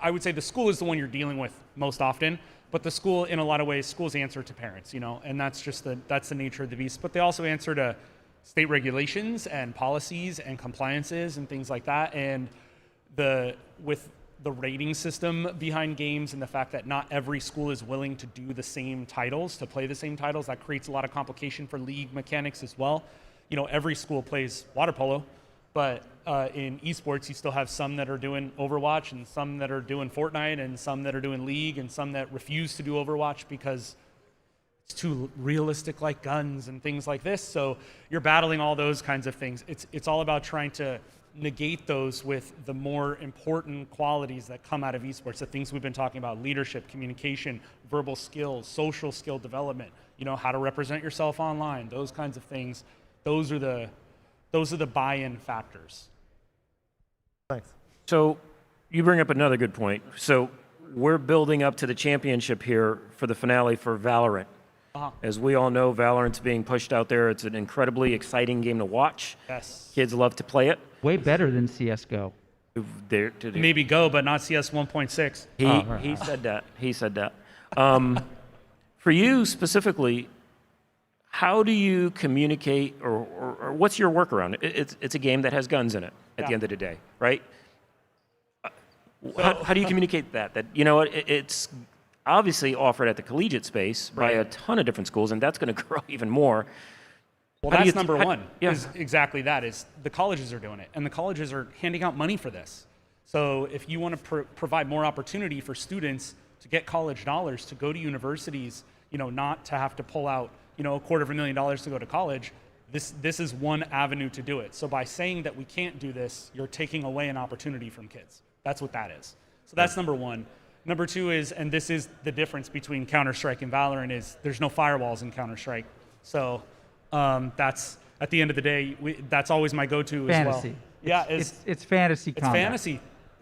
I would say the school is the one you're dealing with most often, but the school, in a lot of ways, schools answer to parents, and that's just that's the nature of the beast. But they also answer to state regulations and policies and compliances and things like that. And with the rating system behind games and the fact that not every school is willing to do the same titles, to play the same titles, that creates a lot of complication for league mechanics as well. Every school plays water polo, but in esports, you still have some that are doing Overwatch and some that are doing Fortnite and some that are doing League and some that refuse to do Overwatch because it's too realistic, like guns and things like this. So you're battling all those kinds of things. It's all about trying to negate those with the more important qualities that come out of esports, the things we've been talking about: leadership, communication, verbal skills, social skill development, how to represent yourself online, those kinds of things. Those are the buy-in factors. Thanks. So you bring up another good point. So we're building up to the championship here for the finale for Valorant. As we all know, Valorant's being pushed out there. It's an incredibly exciting game to watch. Yes. Kids love to play it. Way better than CS:GO. Maybe Go, but not CS 1.6. He said that. He said that. For you specifically, how do you communicate, or what's your workaround? It's a game that has guns in it at the end of the day, right? How do you communicate that? That it's obviously offered at the collegiate space by a ton of different schools, and that's going to grow even more. Well, that's number one. Is exactly that. Is the colleges are doing it, and the colleges are handing out money for this. So if you want to provide more opportunity for students to get college dollars, to go to universities, not to have to pull out $250,000 to go to college, this is one avenue to do it. So by saying that we can't do this, you're taking away an opportunity from kids. That's what that is. So that's number one. Number two is, and this is the difference between Counter-Strike and Valorant, is there's no firewalls in Counter-Strike. So that's, at the end of the day, that's always my go-to as well. Fantasy. Yeah, it's fantasy combat. It's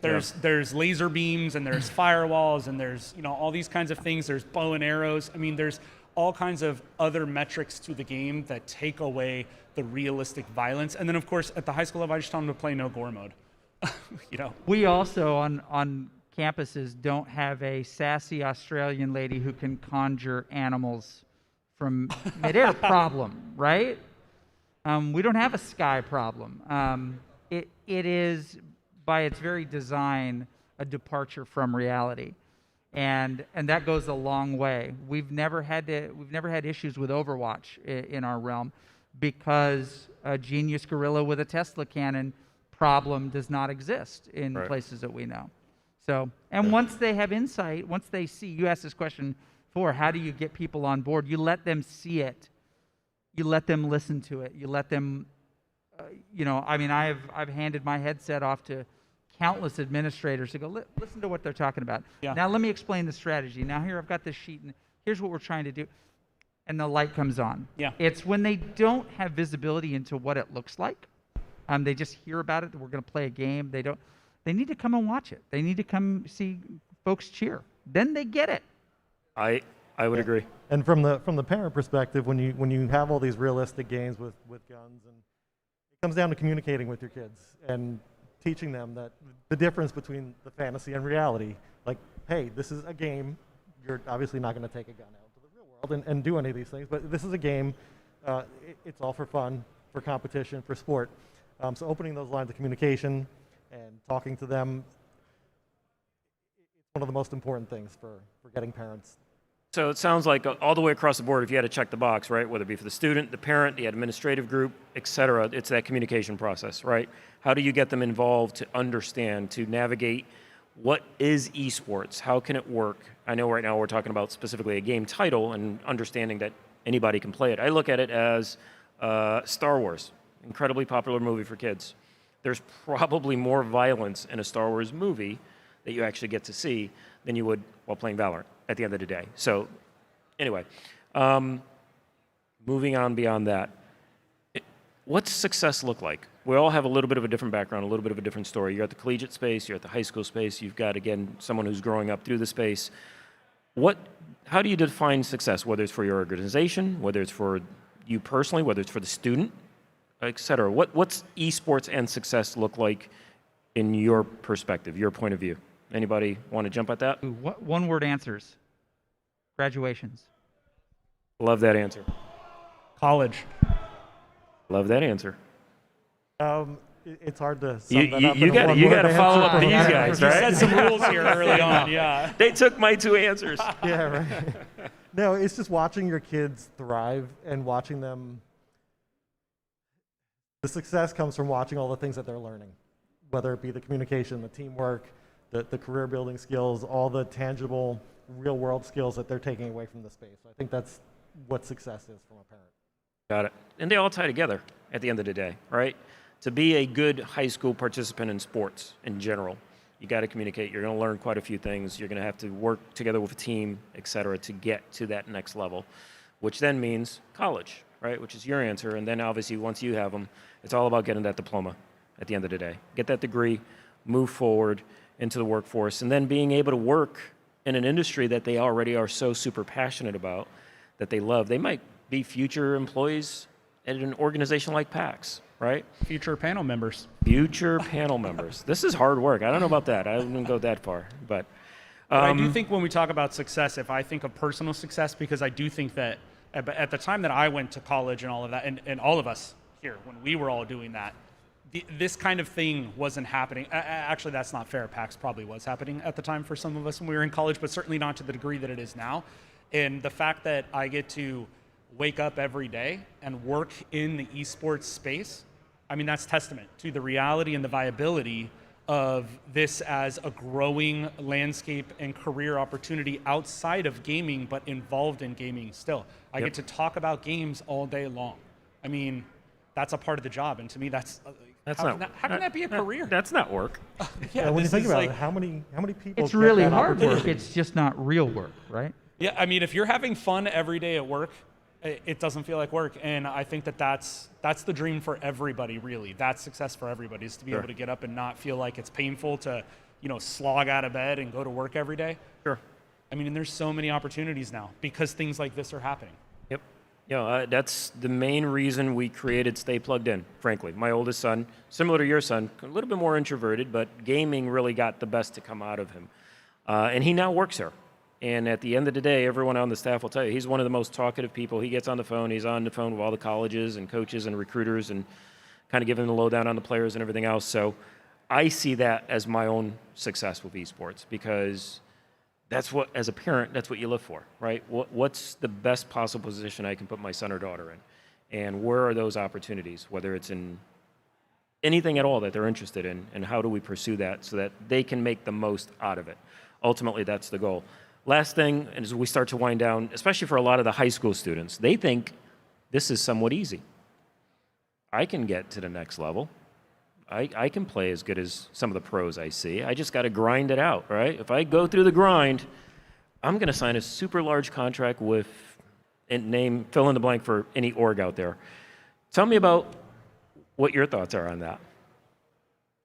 fantasy. There's laser beams and there's firewalls and there's all these kinds of things. There's bow and arrows. I mean, there's all kinds of other metrics to the game that take away the realistic violence. And then, of course, at the high school level, I just tell them to play no gore mode. We also on campuses don't have a sassy Australian lady who can conjure animals from midair problem, right? We don't have a sky problem. It is, by its very design, a departure from reality, and that goes a long way. We've never had issues with Overwatch in our realm because a genius gorilla with a Tesla cannon problem does not exist in places that we know. So, and once they have insight, once they see, you asked this question before, how do you get people on board? You let them see it. You let them listen to it. You let them, I've handed my headset off to countless administrators to go, listen to what they're talking about. Yeah. Now let me explain the strategy. Now here I've got this sheet, and here's what we're trying to do. And the light comes on. Yeah. It's when they don't have visibility into what it looks like. They just hear about it, that we're going to play a game. They need to come and watch it. They need to come see folks cheer. Then they get it. I would agree. And from the parent perspective, when you have all these realistic games with guns, and it comes down to communicating with your kids and teaching them that the difference between the fantasy and reality. Like, hey, this is a game. You're obviously not going to take a gun out into the real world and do any of these things, but this is a game. It's all for fun, for competition, for sport. So opening those lines of communication and talking to them, it's one of the most important things for getting parents. So it sounds like all the way across the board, if you had to check the box, right, whether it be for the student, the parent, the administrative group, et cetera, it's that communication process, right? How do you get them involved to understand, to navigate what is esports? How can it work? I know right now we're talking about specifically a game title and understanding that anybody can play it. I look at it as Star Wars, incredibly popular movie for kids. There's probably more violence in a Star Wars movie that you actually get to see than you would while playing Valorant at the end of the day. So anyway, moving on beyond that, what's success look like? We all have a little bit of a different background, a little bit of a different story. You're at the collegiate space, you're at the high school space, you've got, again, someone who's growing up through the space. How do you define success, whether it's for your organization, whether it's for you personally, whether it's for the student, et cetera? What's esports and success look like in your perspective, your point of view? Anybody want to jump at that? Ooh, one-word answers. Graduations. Love that answer. College. Love that answer. It's hard to sum that up. You got to follow up these guys, You right? set some rules here early on. Yeah. They took my 2 answers. Yeah, right. No, it's just watching your kids thrive and watching them. The success comes from watching all the things that they're learning, whether it be the communication, the teamwork, the career building skills, all the tangible, real world skills that they're taking away from the space. I think that's what success is from a parent. Got it. And they all tie together at the end of the day, right? To be a good high school participant in sports in general, you got to communicate. You're going to learn quite a few things. You're going to have to work together with a team, et cetera, to get to that next level, which then means college, right? Which is your answer. And then obviously once you have them, it's all about getting that diploma at the end of the day. Get that degree, move forward into the workforce, and then being able to work in an industry that they already are so super passionate about, that they love. They might be future employees at an organization like PAX, right? Future panel members. Future panel members. This is hard work. I don't know about that. I wouldn't go that far. But I do think when we talk about success, if I think of personal success, because I do think that at the time that I went to college and all of that, and all of us here, when we were all doing that, this kind of thing wasn't happening. Actually, that's not fair. PAX probably was happening at the time for some of us when we were in college, but certainly not to the degree that it is now. And the fact that I get to wake up every day and work in the esports space, I mean, that's testament to the reality and the viability of this as a growing landscape and career opportunity outside of gaming, but involved in gaming still. I get to talk about games all day long. I mean, that's a part of the job, and to me, how can that be a career? That's not work. Yeah, when you think about it, how many people? It's really hard work. It's just not real work, right? Yeah, I mean, if you're having fun every day at work, it doesn't feel like work, and I think that's the dream for everybody. Really, that's success for everybody, is to be able to get up and not feel like it's painful to, slog out of bed and go to work every day. Sure. I mean, and there's so many opportunities now because things like this are happening. Yep. That's the main reason we created Stay Plugged In, frankly. My oldest son, similar to your son, a little bit more introverted, but gaming really got the best to come out of him. And he now works there. And at the end of the day, everyone on the staff will tell you, he's one of the most talkative people. He gets on the phone. He's on the phone with all the colleges and coaches and recruiters and kind of giving the lowdown on the players and everything else. So I see that as my own success with esports, because that's what, as a parent, that's what you live for, right? What's the best possible position I can put my son or daughter in? And where are those opportunities, whether it's in anything at all that they're interested in, and how do we pursue that so that they can make the most out of it? Ultimately, that's the goal. Last thing, as we start to wind down, especially for a lot of the high school students, they think this is somewhat easy. I can get to the next level. I can play as good as some of the pros I see. I just got to grind it out, right? If I go through the grind, I'm going to sign a super large contract with, and fill in the blank for any org out there. Tell me about what your thoughts are on that.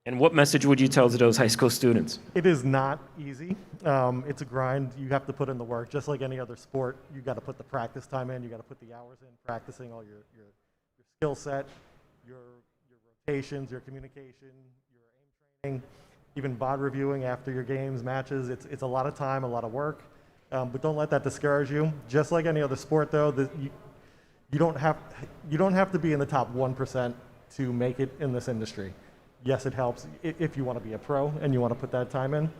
And what message would you tell to those high school students? It is not easy. It's a grind. You have to put in the work. Just like any other sport, you got to put the practice time in. You got to put the hours in, practicing all your skill set, your rotations, your communication, your aim training, even bot reviewing after your games, matches. It's a lot of time, a lot of work. But don't let that discourage you. Just like any other sport, though, you don't have to be in the top 1% to make it in this industry. Yes, it helps if you want to be a pro and you want to put that time in.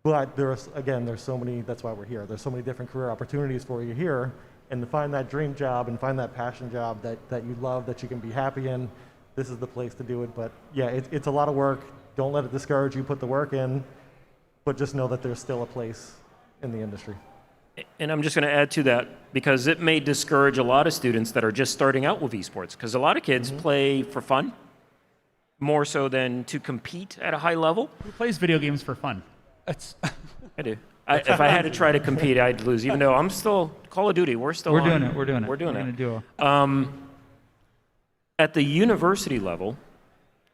But there's so many, that's why we're here. There's so many different career opportunities for you here. And to find that dream job and find that passion job that you love, that you can be happy in, this is the place to do it. But yeah, it's a lot of work. Don't let it discourage you. Put the work in. But just know that there's still a place in the industry. And I'm just going to add to that, because it may discourage a lot of students that are just starting out with esports, because a lot of kids play for fun, more so than to compete at a high level. Who plays video games for fun? I do. If I had to try to compete, I'd lose, even though I'm still Call of Duty. We're doing it. We're doing it. We're doing We're it. gonna do it. At the university level,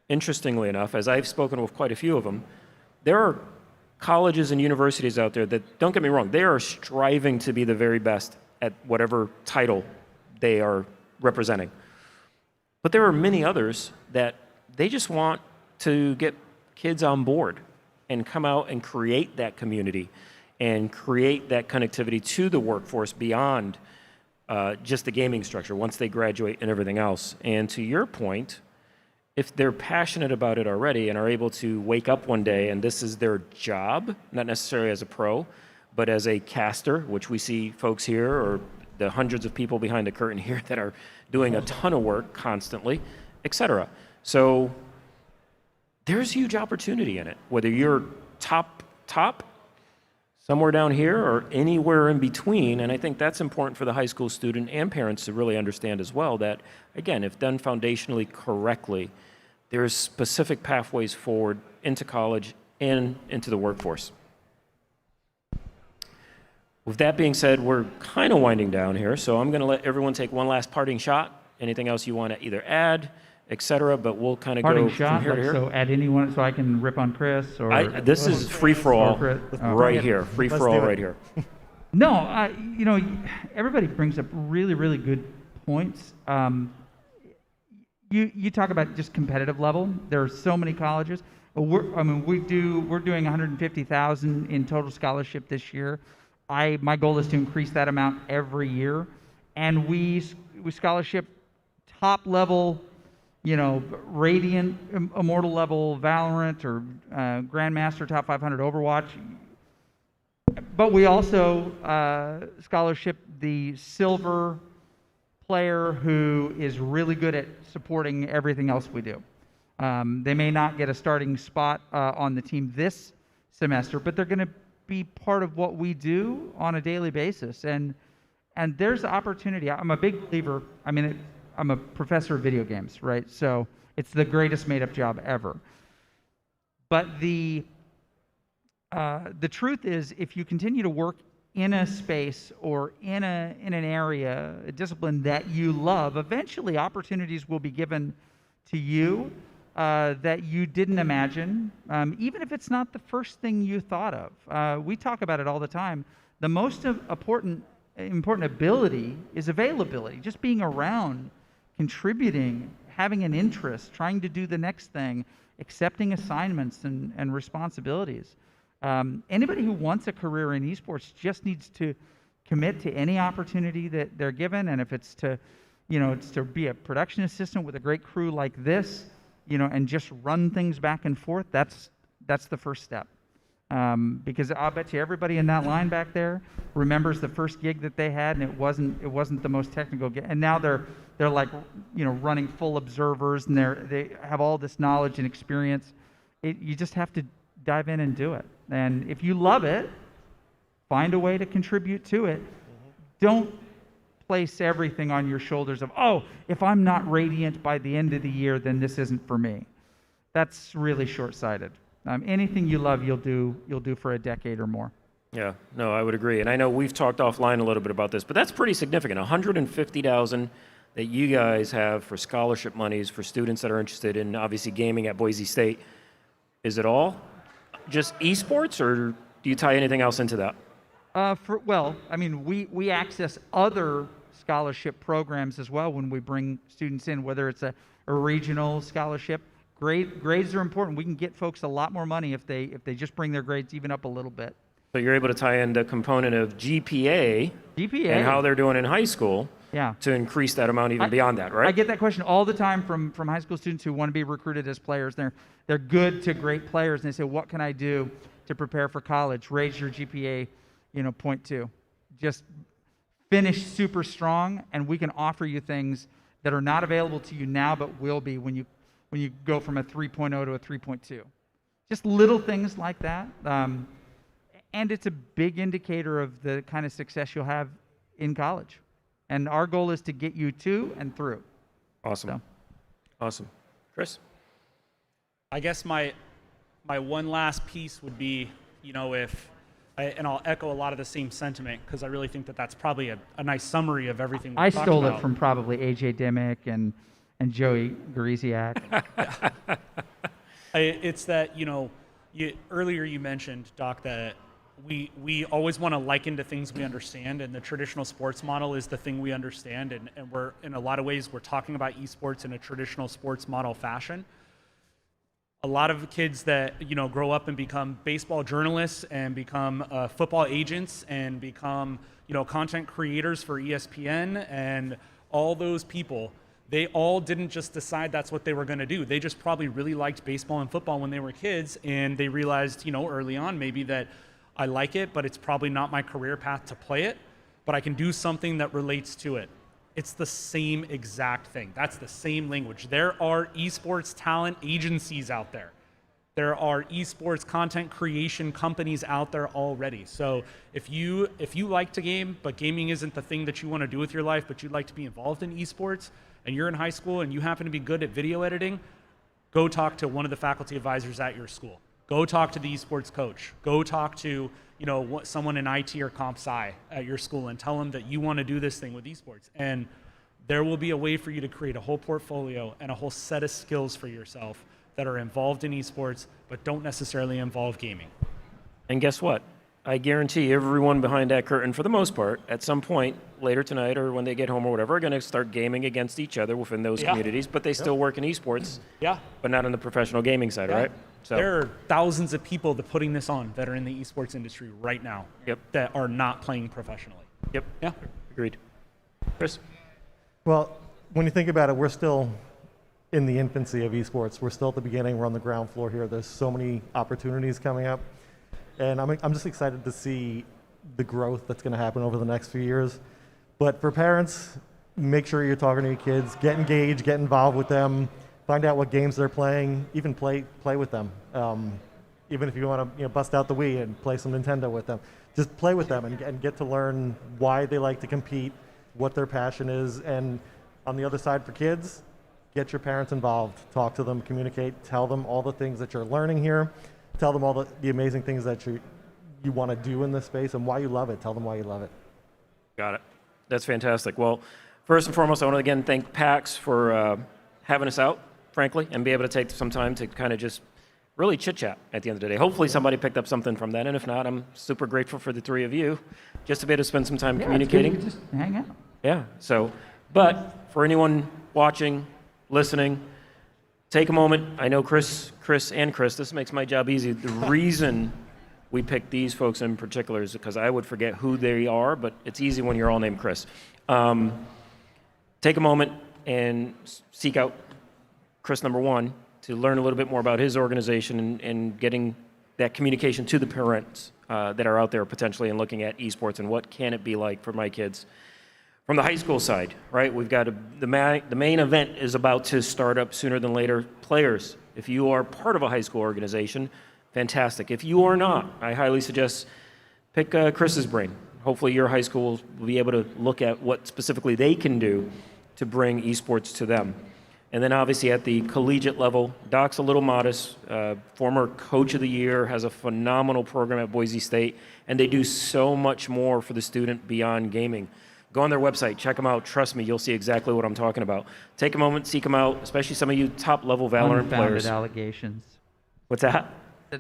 interestingly enough, as I've spoken with quite a few of them, there are colleges and universities out there that, don't get me wrong, they are striving to be the very best at whatever title they are representing. But there are many others that they just want to get kids on board and come out and create that community and create that connectivity to the workforce beyond just the gaming structure once they graduate and everything else. And to your point, if they're passionate about it already and are able to wake up one day and this is their job, not necessarily as a pro, but as a caster, which we see folks here, or the hundreds of people behind the curtain here that are doing a ton of work constantly, et cetera. So there's huge opportunity in it, whether you're top, somewhere down here, or anywhere in between. And I think that's important for the high school student and parents to really understand as well, that, again, if done foundationally correctly, there's specific pathways forward into college and into the workforce. With that being said, we're kind of winding down here, so I'm going to let everyone take one last parting shot. Anything else you want to either add, et cetera, but we'll kind of go shot, from here to here. So add anyone, so I can rip on Chris, or this is free for all right here. Free for all right here. No, you know, everybody brings up really, really good points. You talk about just competitive level. There are so many colleges. We're doing 150,000 in total scholarship this year. My goal is to increase that amount every year, and we scholarship top level, you know, Radiant, Immortal level Valorant, or Grandmaster Top 500 Overwatch. But we also scholarship the silver player who is really good at supporting everything else we do. They may not get a starting spot on the team this semester, but they're going to be part of what we do on a daily basis. And there's opportunity. I'm a big believer. I mean, I'm a professor of video games, right? So it's the greatest made-up job ever. But the truth is, if you continue to work in a space or in an area, a discipline that you love, eventually opportunities will be given to you that you didn't imagine, even if it's not the first thing you thought of. We talk about it all the time. The most important ability is availability, just being around, contributing, having an interest, trying to do the next thing, accepting assignments and responsibilities. Anybody who wants a career in esports just needs to commit to any opportunity that they're given, and if it's to, you know, it's to be a production assistant with a great crew like this, you know, and just run things back and forth, that's the first step. Because I'll bet you everybody in that line back there remembers the first gig that they had, and it wasn't the most technical gig, and now they're like, you know, running full observers, and they have all this knowledge and experience. You just have to dive in and do it. And if you love it, find a way to contribute to it. Don't place everything on your shoulders of, oh, if I'm not Radiant by the end of the year, then this isn't for me. That's really short-sighted. Anything you love, you'll do for a decade or more. Yeah, no, I would agree. And I know we've talked offline a little bit about this, but that's pretty significant. 150,000 that you guys have for scholarship monies for students that are interested in, obviously, gaming at Boise State. Is it all just esports, or do you tie anything else into that? Well, I mean, we access other scholarship programs as well when we bring students in, whether it's a regional scholarship. Grades are important. We can get folks a lot more money if they just bring their grades even up a little bit. So you're able to tie in the component of GPA and how they're doing in high school, yeah, to increase that amount even beyond that, right? I get that question all the time from high school students who want to be recruited as players. They're good to great players, and they say, what can I do to prepare for college? Raise your GPA, 0.2. Just finish super strong, and we can offer you things that are not available to you now, but will be when you go from a 3.0 to a 3.2. Just little things like that. And it's a big indicator of the kind of success you'll have in college. And our goal is to get you to and through. Awesome. So. Awesome. Chris? I guess my one last piece would be, and I'll echo a lot of the same sentiment, because I really think that that's probably a nice summary of everything we've talked about. I stole it from probably AJ Dimmick and Joey Gariziak. It's that, earlier you mentioned, Doc, that we always want to liken to things we understand, and the traditional sports model is the thing we understand, and we're, in a lot of ways, we're talking about esports in a traditional sports model fashion. a lot of kids that grow up and become baseball journalists and become football agents and become content creators for ESPN, and all those people, they all didn't just decide that's what they were going to do. They just probably really liked baseball and football when they were kids, and they realized early on maybe that I like it, but it's probably not my career path to play it, but I can do something that relates to it. It's the same exact thing. That's the same language. There are esports talent agencies out there. There are esports content creation companies out there already. So if you like to game, but gaming isn't the thing that you want to do with your life, but you'd like to be involved in esports, and you're in high school and you happen to be good at video editing, go talk to one of the faculty advisors at your school. Go talk to the esports coach. Go talk to someone in IT or comp sci at your school and tell them that you want to do this thing with esports. And there will be a way for you to create a whole portfolio and a whole set of skills for yourself that are involved in esports, but don't necessarily involve gaming. And guess what? I guarantee everyone behind that curtain, for the most part, at some point later tonight or when they get home or whatever, are going to start gaming against each other within those communities, but they still work in esports, but not on the professional gaming side, right? So there are thousands of people that putting this on that are in the esports industry right now that are not playing professionally. Yep. Yeah. Agreed. Chris? Well, when you think about it, we're still in the infancy of esports. We're still at the beginning. We're on the ground floor here. There's so many opportunities coming up. And I'm just excited to see the growth that's going to happen over the next few years. But for parents, make sure you're talking to your kids. Get engaged, get involved with them. Find out what games they're playing. Even play with them. Even if you want to bust out the Wii and play some Nintendo with them. Just play with them and get to learn why they like to compete, what their passion is. And on the other side for kids, get your parents involved. Talk to them, communicate, tell them all the things that you're learning here. Tell them all the amazing things that you want to do in this space and why you love it. Tell them why you love it. Got it. That's fantastic. Well, first and foremost, I want to again thank PAX for having us out, frankly, and be able to take some time to kind of just really chit-chat at the end of the day. Hopefully somebody picked up something from that, and if not, I'm super grateful for the three of you just to be able to spend some time communicating. Just hang out. Yeah, so, but for anyone watching, listening, take a moment. I know Chris, this makes my job easy. The reason we picked these folks in particular is because I would forget who they are, but it's easy when you're all named Chris. Take a moment and seek out Chris number one to learn a little bit more about his organization and getting that communication to the parents that are out there potentially and looking at esports and what can it be like for my kids. From the high school side, right, we've got the main event is about to start up sooner than later. Players, if you are part of a high school organization, fantastic. If you are not, I highly suggest pick Chris's brain. Hopefully your high school will be able to look at what specifically they can do to bring esports to them. And then obviously at the collegiate level, Doc's a little modest, former coach of the year, has a phenomenal program at Boise State, and they do so much more for the student beyond gaming. Go on their website, check them out. Trust me, you'll see exactly what I'm talking about. Take a moment, seek them out, especially some of you top-level Valorant players. Unfounded allegations. What's that?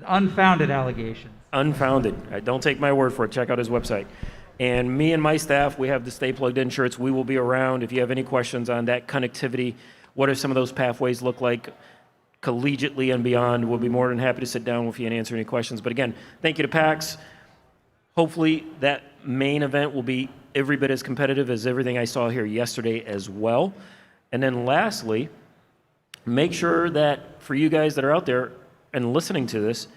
Unfounded allegations. Unfounded. Don't take my word for it. Check out his website. And me and my staff, we have the Stay Plugged In shirts. We will be around. If you have any questions on that connectivity, what do some of those pathways look like collegiately and beyond, we'll be more than happy to sit down with you and answer any questions. But again, thank you to PAX. Hopefully that main event will be every bit as competitive as everything I saw here yesterday as well. And then lastly, make sure that for you guys that are out there and listening to this,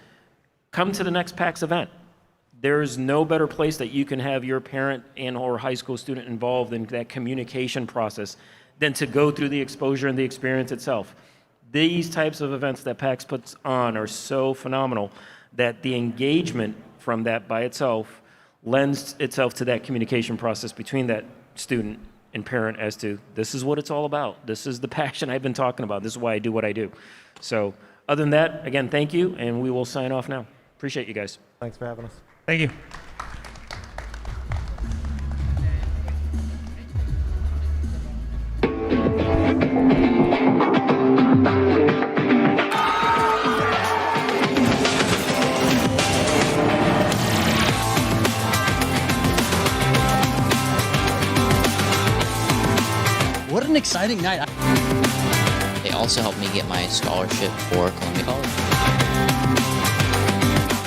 come to the next PAX event. There's no better place that you can have your parent and or high school student involved in that communication process than to go through the exposure and the experience itself. These types of events that PAX puts on are so phenomenal that the engagement from that by itself lends itself to that communication process between that student and parent as to, this is what it's all about. This is the passion I've been talking about. This is why I do what I do. So other than that, again, thank you, and we will sign off now. Appreciate you guys. Thanks for having us. Thank you. What an exciting night. also helped me get my scholarship for Columbia College.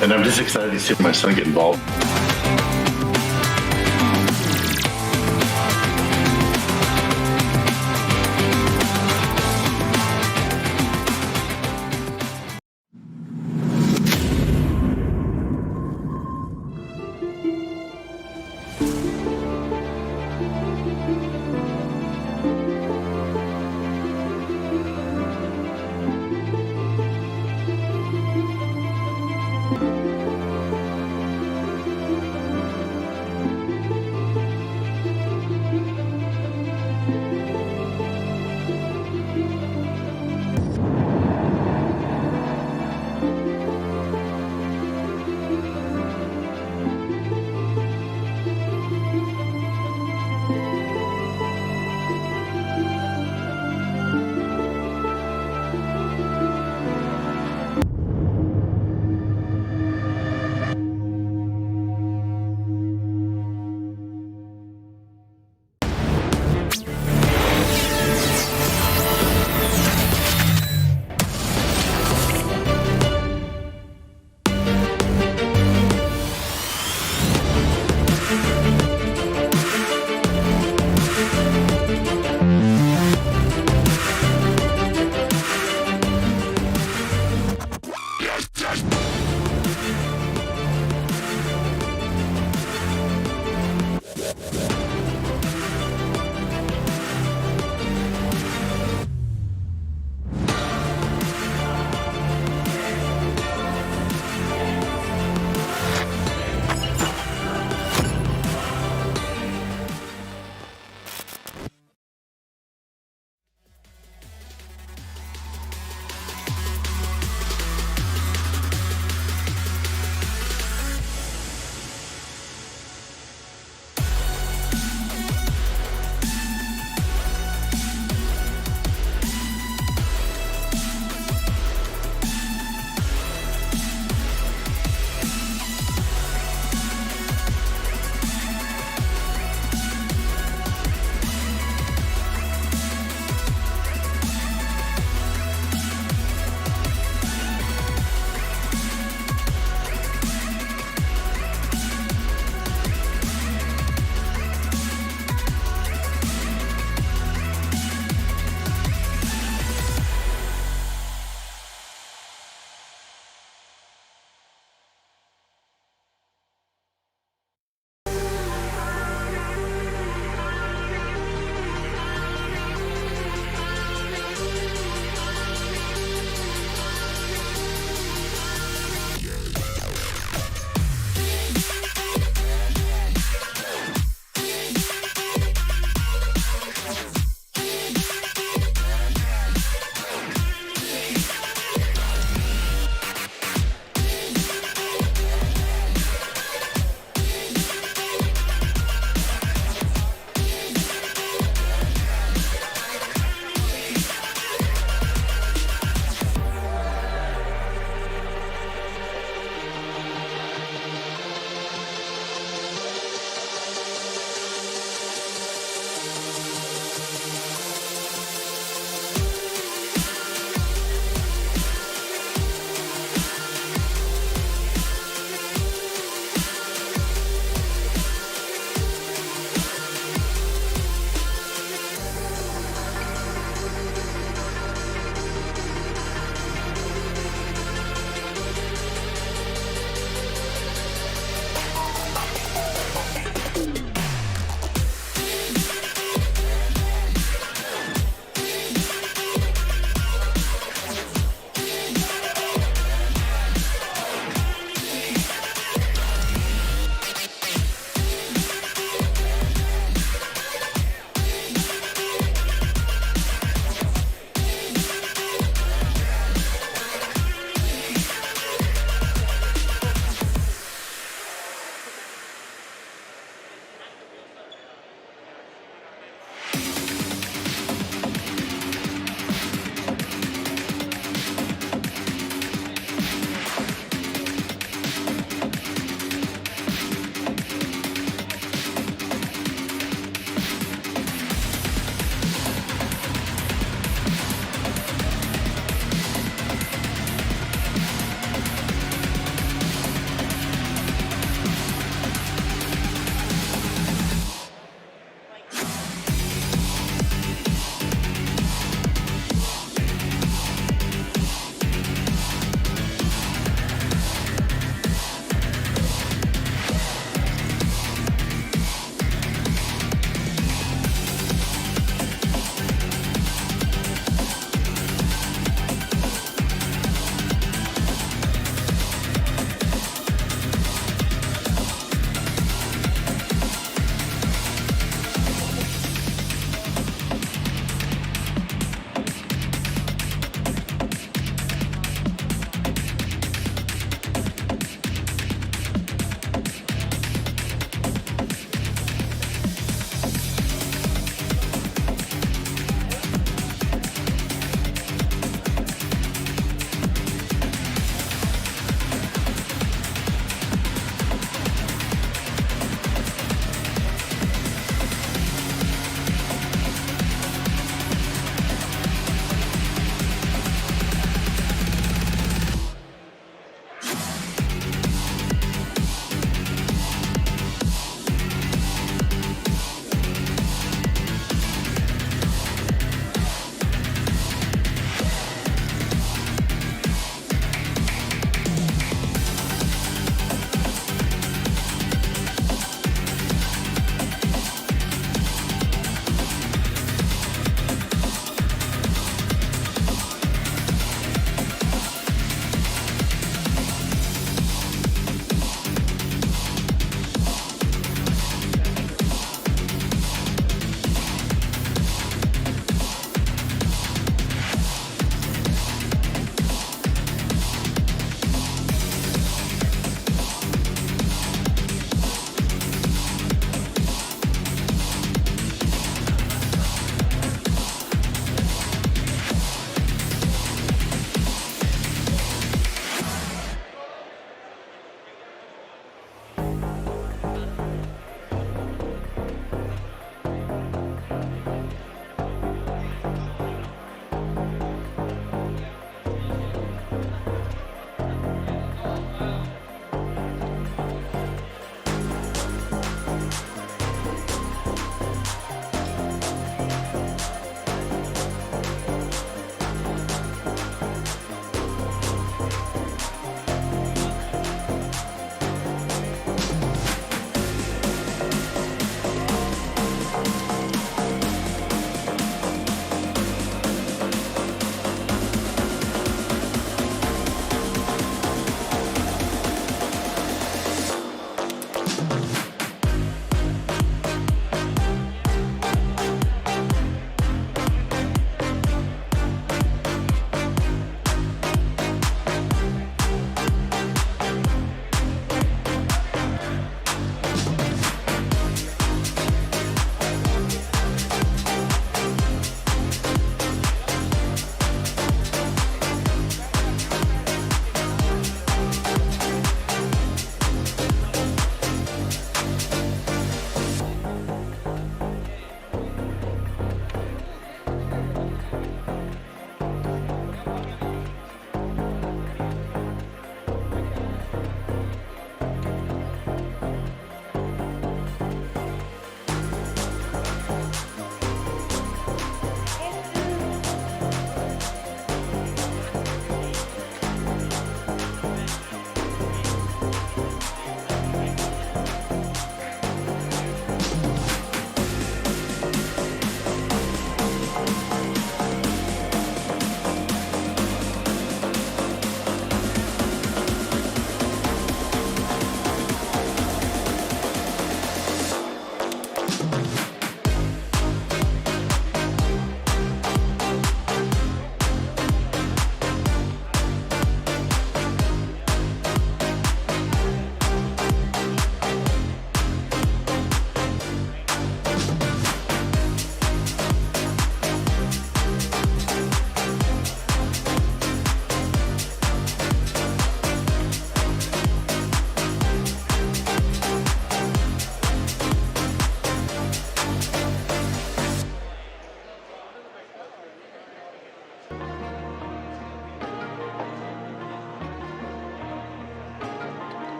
And I'm just excited to see my son get involved.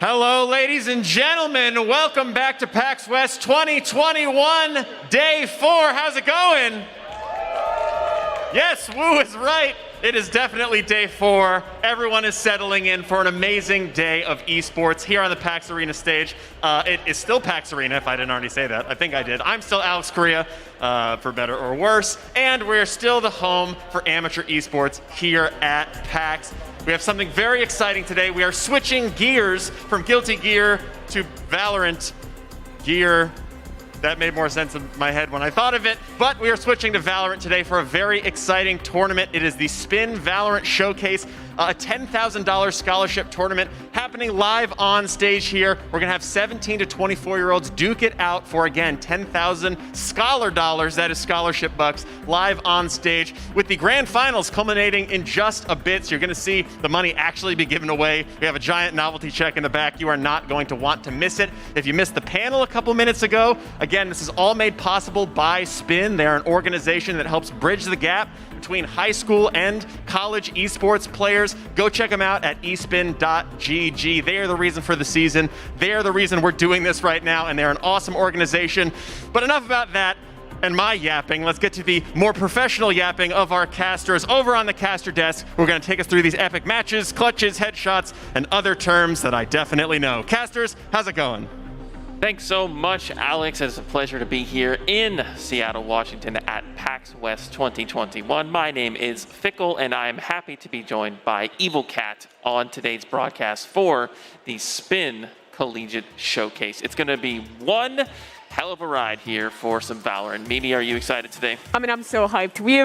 Hello, ladies and gentlemen. Welcome back to PAX West 2021, Day 4. How's it going? Yes, Woo is right. It is definitely Day 4. Everyone is settling in for an amazing day of esports here on the PAX Arena stage. It is still PAX Arena, if I didn't already say that. I think I did. I'm still Alex Correa, for better or worse, and we're still the home for amateur esports here at PAX. We have something very exciting today. We are switching gears from Guilty Gear to Valorant Gear. That made more sense in my head when I thought of it, but we are switching to Valorant today for a very exciting tournament. It is the Spin Valorant Showcase, a $10,000 scholarship tournament happening live on stage here. We're gonna have 17 to 24-year-olds duke it out for, again, 10,000 scholar dollars, that is scholarship bucks, live on stage, with the grand finals culminating in just a bit. So you're gonna see the money actually be given away. We have a giant novelty check in the back. You are not going to want to miss it. If you missed the panel a couple minutes ago, again, this is all made possible by Spin. They're an organization that helps bridge the gap between high school and college esports players. Go check them out at espin.gg. They are the reason for the season. They are the reason we're doing this right now, and they're an awesome organization. But enough about that and my yapping. Let's get to the more professional yapping of our casters over on the caster desk. We're going to take us through these epic matches, clutches, headshots, and other terms that I definitely know. Casters, how's it going? Thanks so much, Alex. It's a pleasure to be here in Seattle, Washington at PAX West 2021. My name is Fickle, and I'm happy to be joined by Evil Cat on today's broadcast for the Spin Collegiate Showcase. It's going to be one hell of a ride here for some Valorant. Mimi, are you excited today? I mean, I'm so hyped. We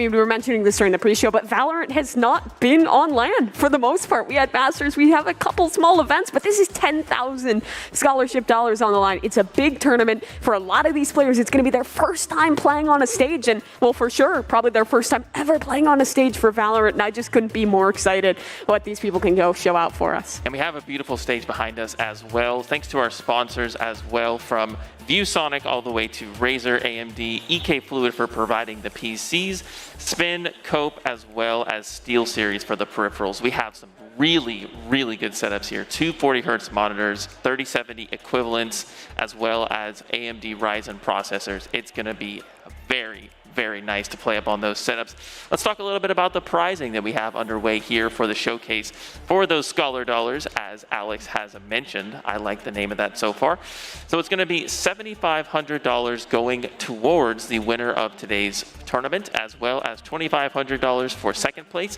were mentioning this during the pre-show, but Valorant has not been on LAN for the most part. We had Masters, we have a couple small events, but this is 10,000 scholarship dollars on the line. It's a big tournament. For a lot of these players, it's going to be their first time playing on a stage, and well, for sure, probably their first time ever playing on a stage for Valorant, and I just couldn't be more excited what these people can go show out for us. And we have a beautiful stage behind us as well, thanks to our sponsors as well, from ViewSonic all the way to Razer, AMD, EK Fluid for providing the PCs, Spin, Cope, as well as SteelSeries for the peripherals. We have some really, really good setups here. 240 Hz monitors, 3070 equivalents, as well as AMD Ryzen processors. It's going to be very, very nice to play up on those setups. Let's talk a little bit about the prizing that we have underway here for the showcase for those Scholar Dollars, as Alex has mentioned. I like the name of that so far. So it's going to be $7,500 going towards the winner of today's tournament, as well as $2,500 for second place.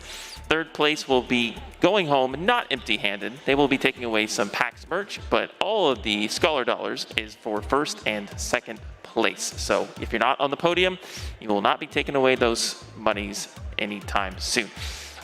Third place will be going home not empty-handed. They will be taking away some PAX merch, but all of the Scholar Dollars is for first and second place. So if you're not on the podium, you will not be taking away those monies anytime soon.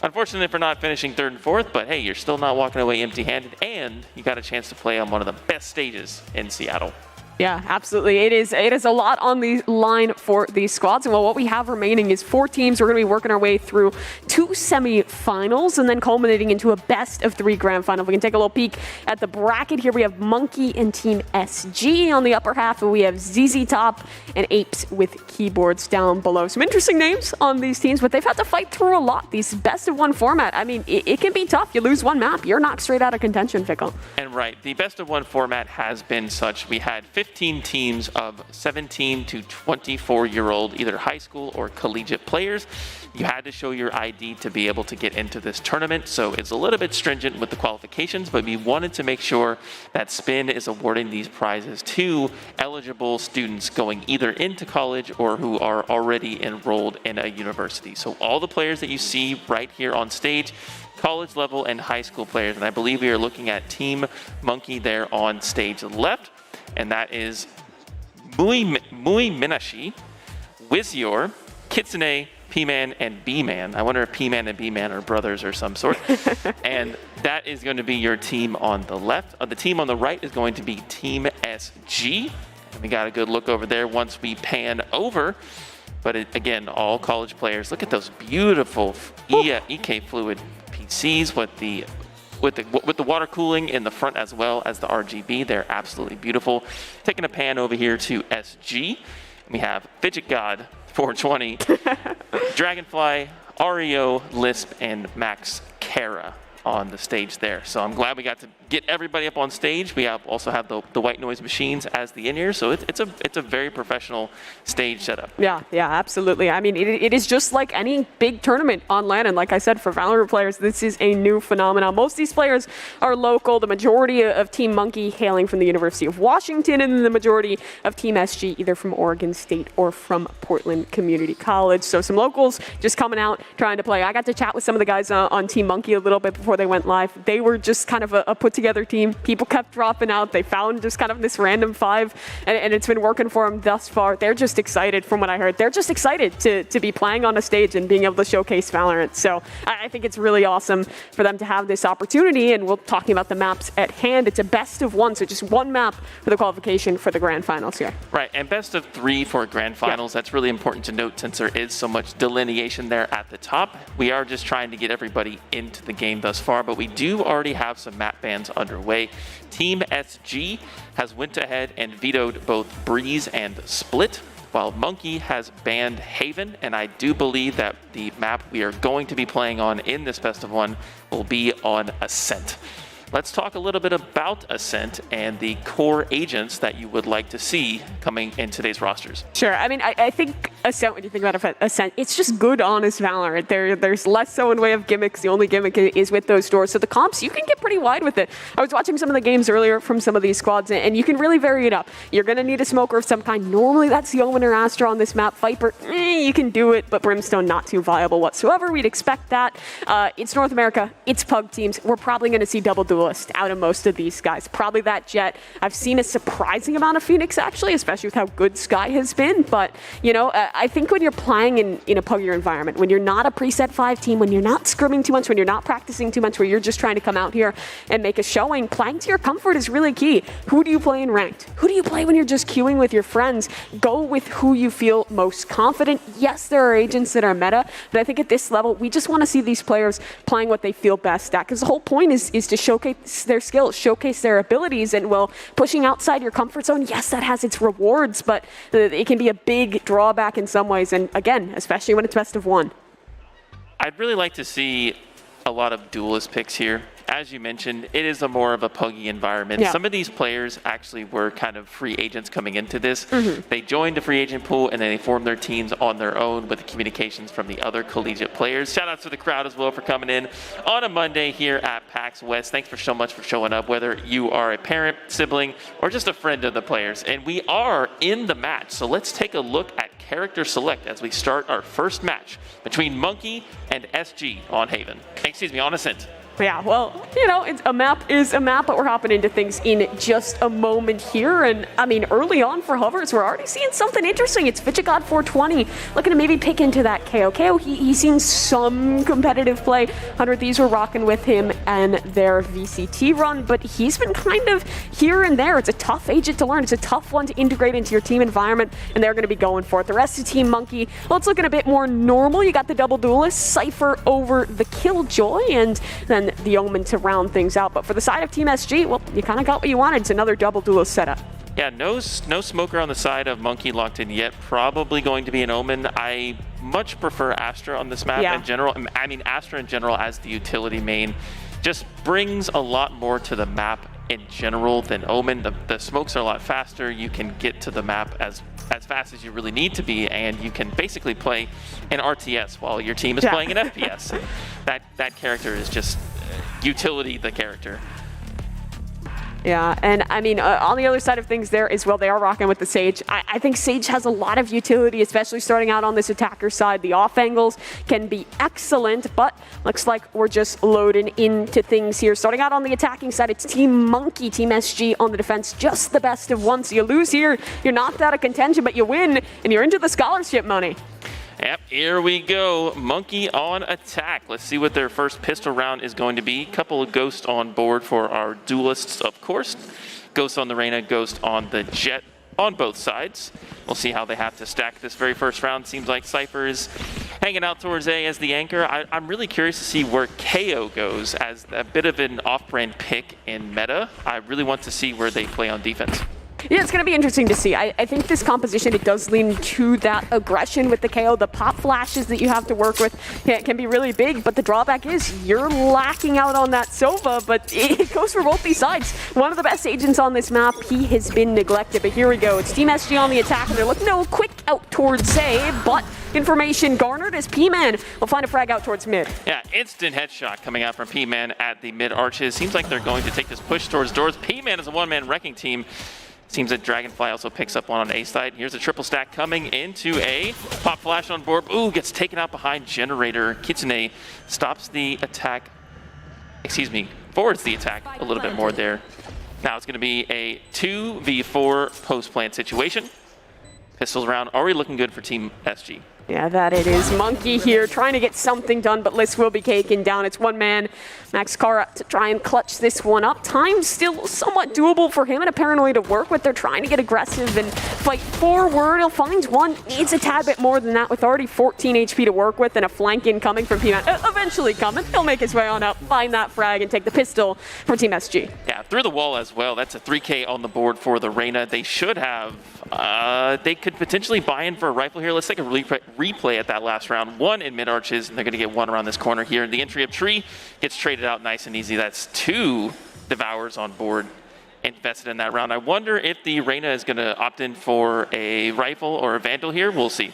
Unfortunately for not finishing third and fourth, but hey, you're still not walking away empty-handed, and you got a chance to play on one of the best stages in Seattle. Yeah, absolutely. It is a lot on the line for these squads. And well, what we have remaining is 4 teams. We're going to be working our way through 2 semifinals and then culminating into a best of 3 grand final. We can take a little peek at the bracket here. We have Monkey and Team SG on the upper half, and we have ZZ Top and Apes with Keyboards down below. Some interesting names on these teams, but they've had to fight through a lot. These best of 1 format, I mean, it can be tough. You lose one map, you're knocked straight out of contention, Fickle. And right, the best of 1 format has been such. We had 15 teams of 17 to 24-year-old, either high school or collegiate players. You had to show your ID to be able to get into this tournament, so it's a little bit stringent with the qualifications, but we wanted to make sure that Spin is awarding these prizes to eligible students going either into college or who are already enrolled in a university. So all the players that you see right here on stage, college level and high school players, and I believe we are looking at Team Monkey there on stage left, and that is Mui Minashi, Wizior, Kitsune, P-Man, and B-Man. I wonder if P-Man and B-Man are brothers or some sort. And that is going to be your team on the left. The team on the right is going to be Team SG. And we got a good look over there once we pan over. But again, all college players. Look at those beautiful EK Fluid PCs with the water cooling in the front as well as the RGB. They're absolutely beautiful. Taking a pan over here to SG. We have Fidget God 420, Dragonfly, REO, Lisp, and Max Kara on the stage there. So I'm glad we got to get everybody up on stage. We also have the white noise machines as the in-ear, so it's a very professional stage setup. Yeah, absolutely. I mean, it is just like any big tournament on LAN, and like I said, for Valorant players, this is a new phenomenon. Most of these players are local, the majority of Team Monkey hailing from the University of Washington, and then the majority of Team SG either from Oregon State or from Portland Community College. So some locals just coming out, trying to play. I got to chat with some of the guys on Team Monkey a little bit before they went live. They were just kind of a put-together team. People kept dropping out. They found just kind of this random 5, and it's been working for them thus far. They're just excited from what I heard. They're just excited to be playing on a stage and being able to showcase Valorant. So I think it's really awesome for them to have this opportunity, and we're talking about the maps at hand. It's a best of 1, so just 1 map for the qualification for the grand finals here. Right, and best of 3 for grand finals. That's really important to note since there is so much delineation there at the top. We are just trying to get everybody into the game thus far, but we do already have some map bans underway. Team SG has went ahead and vetoed both Breeze and Split, while Monkey has banned Haven, and I do believe that the map we are going to be playing on in this best of 1 will be on Ascent. Let's talk a little bit about Ascent and the core agents that you would like to see coming in today's rosters. Sure. I mean, I think Ascent, when you think about Ascent, it's just good, honest Valorant. There's less so in way of gimmicks. The only gimmick is with those doors. So the comps, you can get pretty wide with it. I was watching some of the games earlier from some of these squads, and you can really vary it up. You're going to need a smoker of some kind. Normally, that's the Omen or Astra on this map. Viper, you can do it, but Brimstone, not too viable whatsoever. We'd expect that. It's North America. It's Pug teams. We're probably going to see double duel duelist out of most of these guys. Probably that Jet. I've seen a surprising amount of Phoenix, actually, especially with how good Sky has been. But, you know, I think when you're playing in a puggier environment, when you're not a preset 5 team, when you're not scrimming too much, when you're not practicing too much, where you're just trying to come out here and make a showing, playing to your comfort is really key. Who do you play in ranked? Who do you play when you're just queuing with your friends? Go with who you feel most confident. Yes, there are agents that are meta, but I think at this level, we just want to see these players playing what they feel best at, because the whole point is to showcase their skills, showcase their abilities, and well, pushing outside your comfort zone, yes, that has its rewards, but it can be a big drawback in some ways, and again, especially when it's best of 1. I'd really like to see a lot of duelist picks here. As you mentioned, it is a more of a puggy environment. Yeah. Some of these players actually were kind of free agents coming into this. They joined the free agent pool and then they formed their teams on their own with the communications from the other collegiate players. Shout out to the crowd as well for coming in on a Monday here at PAX West. Thanks so much for showing up, whether you are a parent, sibling, or just a friend of the players. And we are in the match, so let's take a look at character select as we start our first match between Monkey and SG on Haven. Excuse me, on Ascent. Yeah, well, you know, a map is a map, but we're hopping into things in just a moment here. And, I mean, early on for Hovers, we're already seeing something interesting. It's Vichigod 420 looking to maybe pick into that KO. KO, he's seen some competitive play. 100 Thieves were rocking with him and their VCT run, but he's been kind of here and there. It's a tough agent to learn. It's a tough one to integrate into your team environment, and they're going to be going for it. The rest of Team Monkey, well, it's looking a bit more normal. You got the double duelist, Cypher over the Killjoy, and then the Omen to round things out. But for the side of Team SG, well, you kind of got what you wanted. It's another double duelist setup. Yeah, no smoker on the side of Monkey locked in yet. Probably going to be an Omen. I much prefer Astra on this map in general. I mean, Astra in general as the utility main just brings a lot more to the map in general than Omen. The smokes are a lot faster. You can get to the map as fast as you really need to be, and you can basically play an RTS while your team is playing an FPS. That character is just utility, the character. Yeah, and I mean, on the other side of things there as well, they are rocking with the Sage. I think Sage has a lot of utility, especially starting out on this attacker side. The off angles can be excellent, but looks like we're just loading into things here. Starting out on the attacking side, it's Team Monkey, Team SG on the defense, just the best of 1. So you lose here, you're knocked out of contention, but you win, and you're into the scholarship money. Yep, here we go. Monkey on attack. Let's see what their first pistol round is going to be. Couple of Ghosts on board for our duelists, of course. Ghost on the Reyna, Ghost on the Jet on both sides. We'll see how they have to stack this very first round. Seems like Cypher is hanging out towards A as the anchor. I'm really curious to see where KO goes as a bit of an off-brand pick in meta. I really want to see where they play on defense. Yeah, it's going to be interesting to see. I think this composition, it does lean to that aggression with the KO. The pop flashes that you have to work with can be really big, but the drawback is you're lacking out on that Sova, but it goes for both these sides. One of the best agents on this map, he has been neglected, but here we go. It's Team SG on the attack, and they're looking to quick out towards A, but information garnered as P-Man will find a frag out towards mid. Yeah, instant headshot coming out from P-Man at the mid arches. Seems like they're going to take this push towards doors. P-Man is a one-man wrecking team. Seems that Dragonfly also picks up one on A side. Here's a triple stack coming into A. Pop flash on board. Ooh, gets taken out behind Generator. Kitsune stops the attack. Forwards the attack a little bit more there. Now it's going to be a 2v4 post-plant situation. Pistols round already looking good for Team SG. Yeah, that it is. Monkey here trying to get something done, but List will be taken down. It's one man, Max Kara, to try and clutch this one up. Time still somewhat doable for him and a Paranoid to work with. They're trying to get aggressive and fight forward. He'll find one. Needs a tad bit more than that with already 14 HP to work with and a flank incoming from P-Man. Eventually coming. He'll make his way on up, find that frag, and take the pistol for Team SG. Yeah, through the wall as well. That's a 3K on the board for the Reyna. They should have, they could potentially buy in for a rifle here. Let's take a replay at that last round. One in mid arches, and they're going to get one around this corner here. The entry of Tree gets traded out nice and easy. That's 2 Devours on board invested in that round. I wonder if the Reyna is going to opt in for a rifle or a Vandal here. We'll see.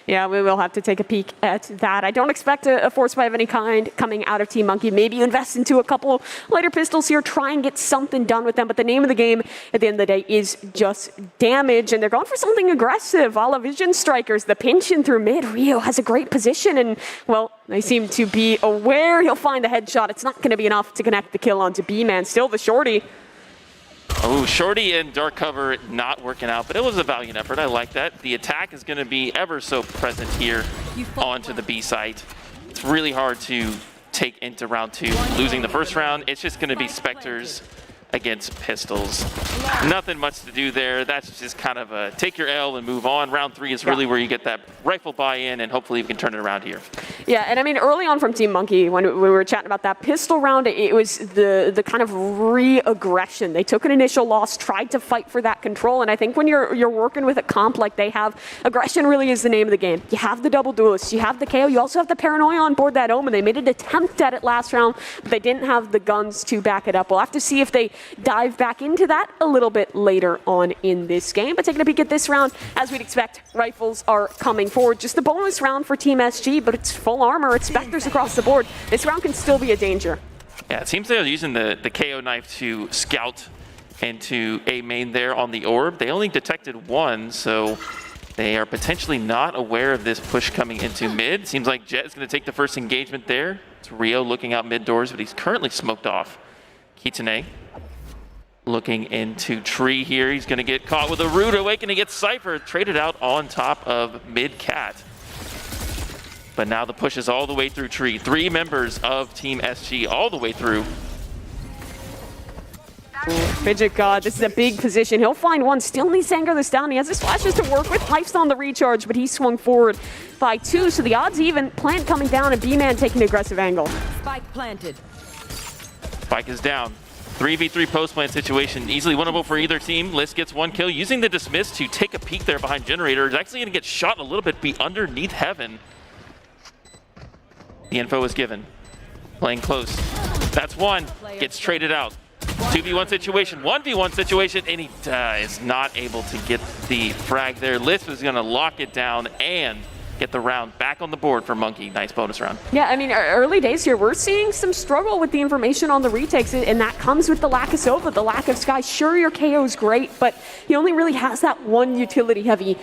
Yeah, we will have to take a peek at that. I don't expect a force buy of any kind coming out of Team Monkey. Maybe you invest into a couple lighter pistols here, try and get something done with them. But the name of the game at the end of the day is just damage. And they're going for something aggressive. A la Vision Strikers, the pinch in through mid. Rio has a great position. And, well, they seem to be aware he'll find the headshot. It's not going to be enough to connect the kill onto B-Man. Still the shorty. Oh, shorty and dark cover not working out, but it was a valiant effort. I like that. The attack is going to be ever so present here onto the B site. It's really hard to take into round 2. Losing the first round, it's just going to be Spectres against pistols. Nothing much to do there. That's just kind of a take your L and move on. Round 3 is really where you get that rifle buy-in, and hopefully we can turn it around here. Yeah, and I mean, early on from Team Monkey, when we were chatting about that pistol round, it was the kind of re-aggression. They took an initial loss, tried to fight for that control, and I think when you're working with a comp like they have, aggression really is the name of the game. You have the double duelists, you have the KO, you also have the paranoia on board that Omen. They made an attempt at it last round, but they didn't have the guns to back it up. We'll have to see if they dive back into that a little bit later on in this game. But taking a peek at this round, as we'd expect, rifles are coming forward. Just the bonus round for Team SG, but it's full armor, it's Spectres across the board. This round can still be a danger. Yeah, it seems they're using the KO knife to scout into A main there on the orb. They only detected 1, so they are potentially not aware of this push coming into mid. Seems like Jet is going to take the first engagement there. It's Rio looking out mid doors, but he's currently smoked off. Kitsune looking into tree here. He's going to get caught with a rude awakening. He gets Cypher traded out on top of mid cat. But now the push is all the way through tree. 3 members of Team SG all the way through. Fidget God, this is a big position. He'll find one, still needs to anchor this down. He has his flashes to work with, pipes on the recharge, but he swung forward by 2, so the odds even. Plant coming down and B-Man taking an aggressive angle. Spike planted. Spike is down. 3v3 post-plant situation, easily winnable for either team. List gets 1 kill, using the dismiss to take a peek there behind Generator. Is actually going to get shot a little bit, be underneath Heaven. The info is given. Playing close. That's 1. Gets traded out. 2v1 situation, 1v1 situation, and he is not able to get the frag there. Lisp is going to lock it down and get the round back on the board for Monkey. Nice bonus round. Yeah, I mean, early days here, we're seeing some struggle with the information on the retakes, and that comes with the lack of Sova, the lack of Sky. Sure, your KO is great, but he only really has that one utility-heavy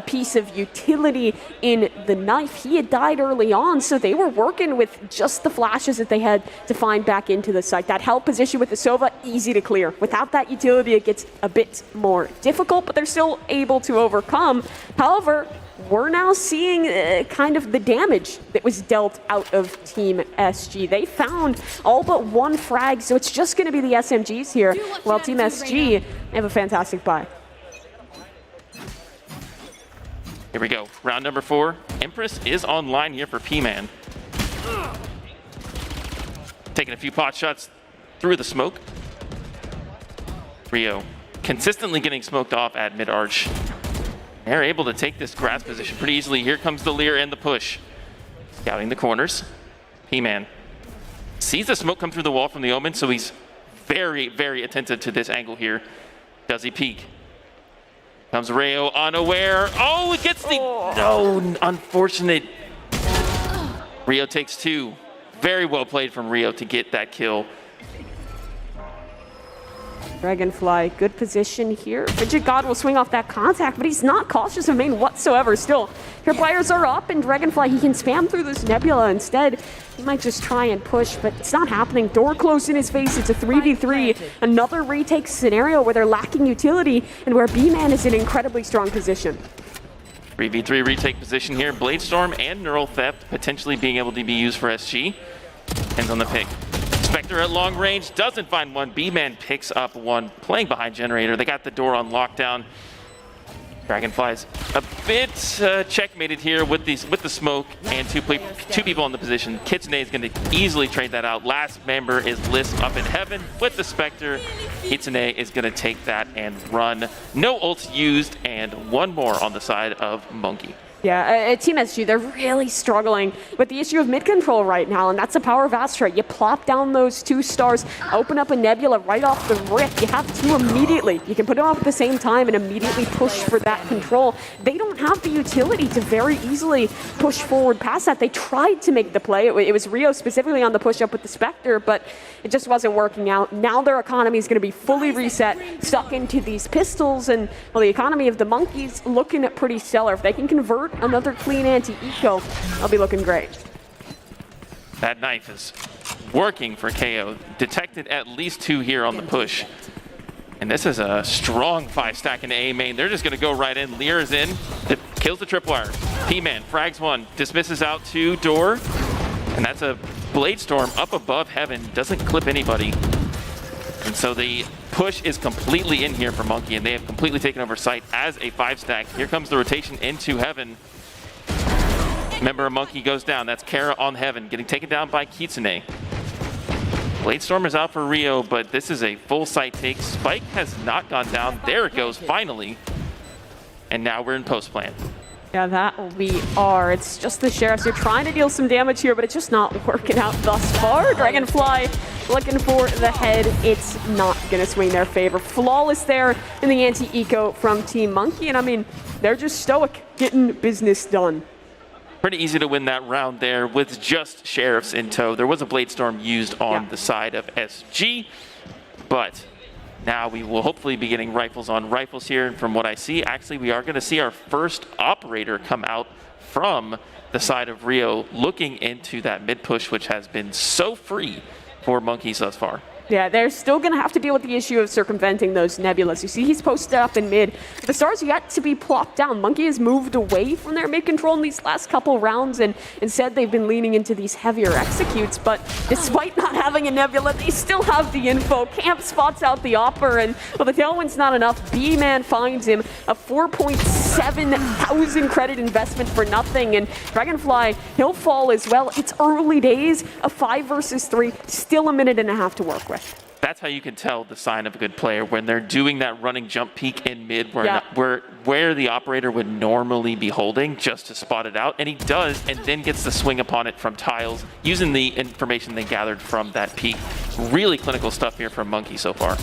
piece of utility in the knife. He had died early on, so they were working with just the flashes that they had to find back into the site. That help position with the Sova, easy to clear. Without that utility, it gets a bit more difficult, but they're still able to overcome. However, we're now seeing kind of the damage that was dealt out of Team SG. They found all but 1 frag, so it's just going to be the SMGs here, while Team SG have a fantastic buy. Here we go. Round number 4. Empress is online here for P-Man. Taking a few pot shots through the smoke. Rio consistently getting smoked off at mid-arch. They're able to take this grass position pretty easily. Here comes the Lear and the push. Scouting the corners. P-Man sees the smoke come through the wall from the Omen, so he's very, very attentive to this angle here. Does he peek? Comes Rayo unaware. Oh, it gets the... No, unfortunate. Rio takes 2. Very well played from Rio to get that kill. Dragonfly, good position here. Fidget God will swing off that contact, but he's not cautious of main whatsoever. Still, your players are up, and Dragonfly, he can spam through this nebula instead. He might just try and push, but it's not happening. Door closed in his face. It's a 3v3. Another retake scenario where they're lacking utility and where B-Man is in an incredibly strong position. 3v3 retake position here. Bladestorm and Neural Theft potentially being able to be used for SG. Depends on the pick. Spectre at long range doesn't find one. B-Man picks up 1, playing behind Generator. They got the door on lockdown. Dragonfly's a bit checkmated here with the smoke and 2 people on the position. Kitsune is going to easily trade that out. Last member is Lisp up in Heaven with the Spectre. Kitsune is going to take that and run. No ults used, and 1 more on the side of Monkey. Yeah, Team SG, they're really struggling with the issue of mid-control right now, and that's the power of Astra. You plop down those 2 stars, open up a Nebula right off the rip. You have 2 immediately. You can put them up at the same time and immediately push for that control. They don't have the utility to very easily push forward past that. They tried to make the play. It was Rio specifically on the push-up with the Spectre, but it just wasn't working out. Now their economy is going to be fully reset, stuck into these pistols, and, well, the economy of the Monkeys looking at pretty stellar. If they can convert another clean anti-eco, they'll be looking great. That knife is working for KO. Detected at least 2 here on the push. And this is a strong 5-stack into A main. They're just going to go right in. Lear is in. It kills the tripwire. P-Man frags 1. Dismisses out 2 door. And that's a Blade Storm up above Heaven. Doesn't clip anybody. And so the push is completely in here for Monkey, and they have completely taken over site as a 5-stack. Here comes the rotation into Heaven. Remember, a Monkey goes down. That's Kara on Heaven, getting taken down by Kitsune. Blade Storm is out for Rio, but this is a full site take. Spike has not gone down. There it goes, finally. And now we're in post-plan. Yeah, that we are. It's just the Sheriffs. They're trying to deal some damage here, but it's just not working out thus far. Dragonfly looking for the head. It's not going to swing their favor. Flawless there in the anti-eco from Team Monkey. And I mean, they're just stoic, getting business done. Pretty easy to win that round there with just Sheriffs in tow. There was a Blade Storm used on the side of SG, but now we will hopefully be getting rifles on rifles here. And from what I see, actually, we are going to see our first operator come out from the side of Rio, looking into that mid push, which has been so free for Monkeys thus far. Yeah, they're still going to have to deal with the issue of circumventing those nebulas. You see he's posted up in mid. The stars are yet to be plopped down. Monkey has moved away from their mid control in these last couple rounds, and instead they've been leaning into these heavier executes. But despite not having a nebula, they still have the info. Camp spots out the Opper, and well, the tailwind's not enough. B-Man finds him a 4.7 thousand credit investment for nothing, and Dragonfly, he'll fall as well. It's early days, a 5 versus 3, still a minute and a half to work with. That's how you can tell the sign of a good player, when they're doing that running jump peek in mid where the operator would normally be holding, just to spot it out. And he does, and then gets the swing upon it from tiles using the information they gathered from that peek. Really clinical stuff here from Monkey so far.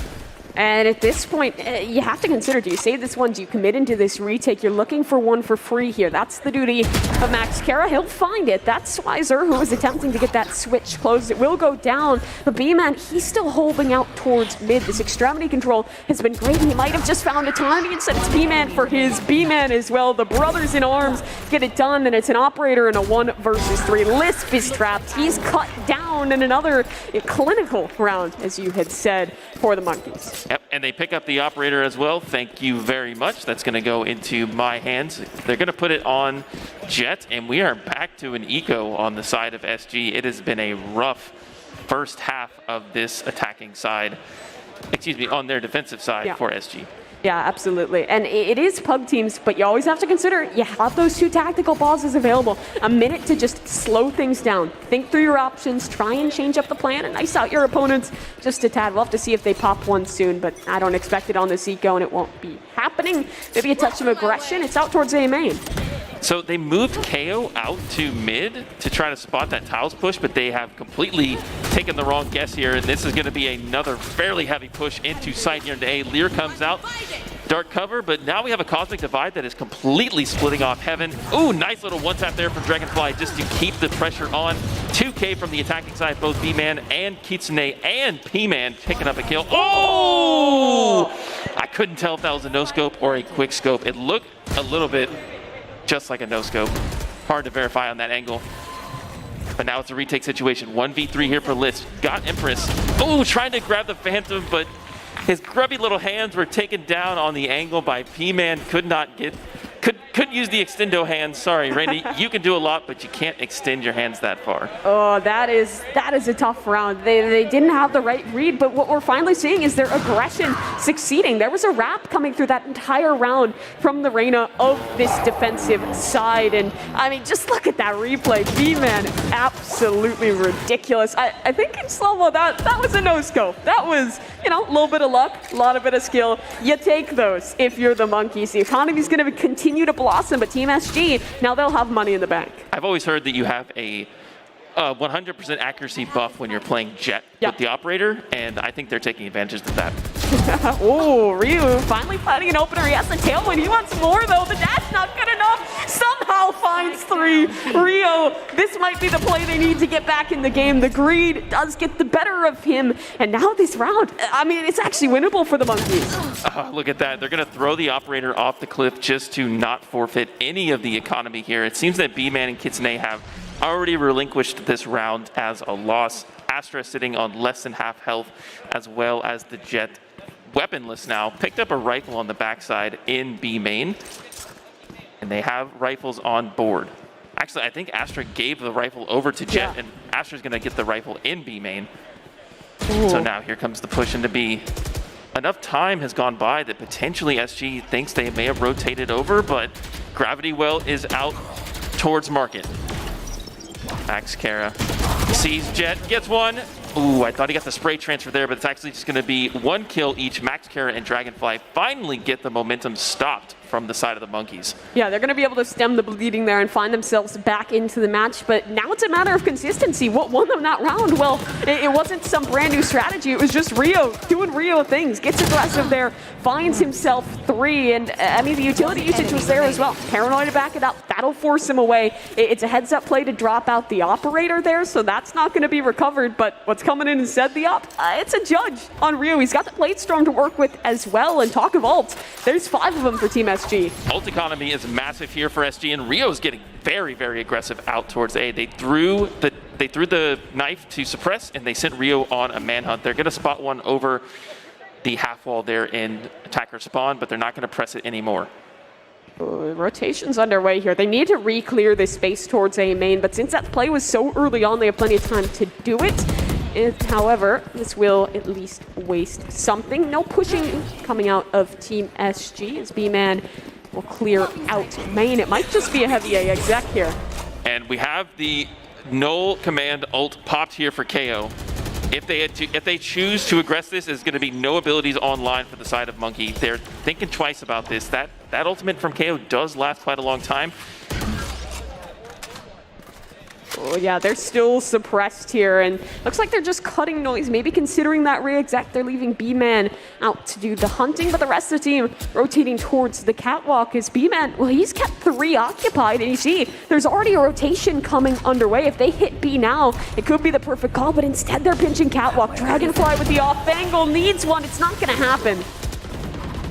And at this point, you have to consider, do you save this one? Do you commit into this retake? You're looking for one for free here. That's the duty of Max Kara. He'll find it. That's why Zerhu is attempting to get that switch closed. It will go down. But B-Man, he's still holding out towards mid. This extremity control has been great. He might have just found a timing. Instead, it's B-Man for his B-Man as well. The brothers in arms get it done, and it's an operator in a 1 versus 3. Lisp is trapped. He's cut down in another clinical round, as you had said, for the Monkeys. Yep, and they pick up the operator as well. Thank you very much. That's going to go into my hands. They're going to put it on Jet, and we are back to an eco on the side of SG. It has been a rough first half of this attacking side, excuse me, on their defensive side for SG. Yeah, absolutely. And it is pug teams, but you always have to consider you have those 2 tactical pauses available. A minute to just slow things down. Think through your options, try and change up the plan, and ice out your opponents just a tad. We'll have to see if they pop one soon, but I don't expect it on this eco, and it won't be happening. Maybe a touch of aggression. It's out towards A main. So they moved KO out to mid to try to spot that tiles push, but they have completely taken the wrong guess here, and this is going to be another fairly heavy push into site here into A. Lear comes out, dark cover, but now we have a Cosmic Divide that is completely splitting off Heaven. Ooh, nice little one-tap there from Dragonfly just to keep the pressure on. 2K from the attacking side, both B-Man and Kitsune and P-Man picking up a kill. Oh! I couldn't tell if that was a no-scope or a quick scope. It looked a little bit just like a no-scope. Hard to verify on that angle. But now it's a retake situation. 1v3 here for Lisp. Got Empress. Oh, trying to grab the Phantom, but his grubby little hands were taken down on the angle by P-Man. Could not get, couldn't use the extendo hands. Sorry, Randy, you can do a lot, but you can't extend your hands that far. Oh, that is a tough round. They didn't have the right read, but what we're finally seeing is their aggression succeeding. There was a wrap coming through that entire round from the Reyna of this defensive side, and I mean, just look at that replay. B-Man, absolutely ridiculous. I think in slow-mo, that was a no-scope. That was, you know, a little bit of luck, a lot of bit of skill. You take those if you're the Monkeys. The economy's going to continue to Blossom, but Team SG, now they'll have money in the bank. I've always heard that you have a 100% accuracy buff when you're playing Jet with the operator, and I think they're taking advantage of that. Oh, Ryu finally finding an opener. He has the tailwind. He wants more, though. The dash not good enough. Somehow finds 3. Rio, this might be the play they need to get back in the game. The greed does get the better of him. And now this round, I mean, it's actually winnable for the Monkeys. Look at that. They're going to throw the operator off the cliff just to not forfeit any of the economy here. It seems that B-Man and Kitsune have already relinquished this round as a loss. Astra sitting on less than half health, as well as the Jet weaponless now. Picked up a rifle on the backside in B main, and they have rifles on board. Actually, I think Astra gave the rifle over to Jet, and Astra's gonna get the rifle in B main. Ooh. So now here comes the push into B. Enough time has gone by that potentially SG thinks they may have rotated over, but Gravity Well is out towards Market. Max Kara sees Jet, gets one. Ooh, I thought he got the spray transfer there, but it's actually just going to be 1 kill each. Max Kara and Dragonfly finally get the momentum stopped from the side of the Monkeys. Yeah, they're going to be able to stem the bleeding there and find themselves back into the match, but now it's a matter of consistency. What won them that round? Well, it wasn't some brand new strategy. It was just Rio doing Rio things. Gets aggressive there, finds himself 3, and I mean, the utility usage was there as well. Paranoid to back it up. That'll force him away. It's a heads-up play to drop out the operator there, so that's not going to be recovered, but what's coming in instead, the op, it's a judge on Rio. He's got the plate storm to work with as well, and talk of ult, there's 5 of them for Team SG. Ult economy is massive here for SG, and Rio's getting very, very aggressive out towards A. They threw the knife to suppress, and they sent Rio on a manhunt. They're going to spot one over the half wall there in attacker spawn, but they're not going to press it anymore. Rotation's underway here. They need to re-clear this space towards A main, but since that play was so early on, they have plenty of time to do it. However, this will at least waste something. No pushing coming out of Team SG as B-Man will clear out main. It might just be a heavy A exec here. And we have the null command ult popped here for KO. If they choose to aggress this, there's going to be no abilities online for the side of Monkey. They're thinking twice about this. That ultimate from KO does last quite a long time. Oh yeah, they're still suppressed here, and looks like they're just cutting noise. Maybe considering that re-exec, they're leaving B-Man out to do the hunting, but the rest of the team rotating towards the catwalk as B-Man, well, he's kept 3 occupied, and you see, there's already a rotation coming underway. If they hit B now, it could be the perfect call, but instead they're pinching catwalk. Dragonfly with the off angle needs one. It's not gonna happen.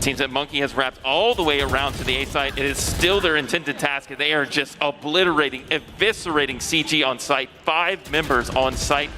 Seems that Monkey has wrapped all the way around to the A site. It is still their intended task. They are just obliterating, eviscerating CG on site. 5 members on site,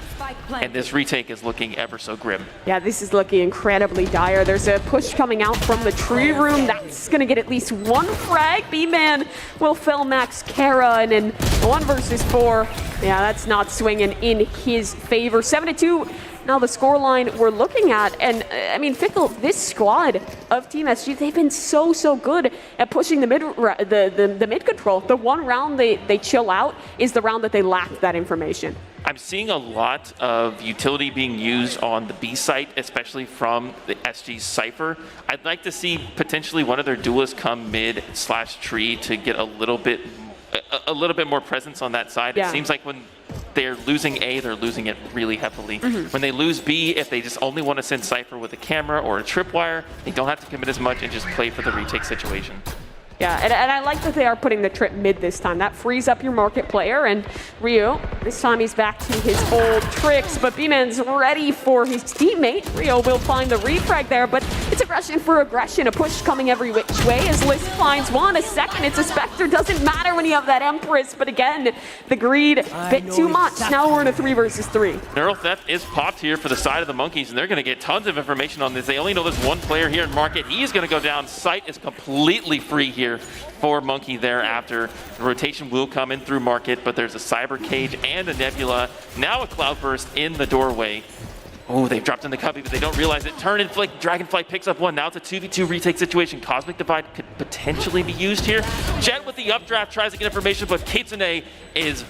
and this retake is looking ever so grim. Yeah, this is looking incredibly dire. There's a push coming out from the tree room. That's going to get at least 1 frag. B-Man will fell Max Kara, and in 1 versus 4, yeah, that's not swinging in his favor. 7-2. Now the scoreline we're looking at, and I mean, Fickle, this squad of Team SG, they've been so good at pushing the mid control. The 1 round they chill out is the round that they lack that information. I'm seeing a lot of utility being used on the B site, especially from the SG Cypher. I'd like to see potentially one of their duelists come mid/tree to get a little bit more presence on that side. Yeah. It seems like when they're losing A, they're losing it really heavily. When they lose B, if they just only want to send Cypher with a camera or a tripwire, they don't have to commit as much and just play for the retake situation. Yeah, and I like that they are putting the trip mid this time. That frees up your market player, and Rio, this time he's back to his old tricks, but B-Man's ready for his teammate. Rio will find the refrag there, but it's aggression for aggression, a push coming every which way as List finds 1, a second, it's a Spectre, doesn't matter when you have that Empress, but again, the greed, bit too much. Now we're in a 3 versus 3. Neural Theft is popped here for the side of the Monkeys, and they're going to get tons of information on this. They only know there's 1 player here in market. He's going to go down. Sight is completely free here for Monkey thereafter. The rotation will come in through market, but there's a Cyber Cage and a Nebula. Now a Cloudburst in the doorway. Oh, they've dropped in the cubby, but they don't realize it. Turn and flick, Dragonfly picks up 1. Now it's a 2v2 retake situation. Cosmic Divide could potentially be used here. Jet with the updraft tries to get information, but Kitsune is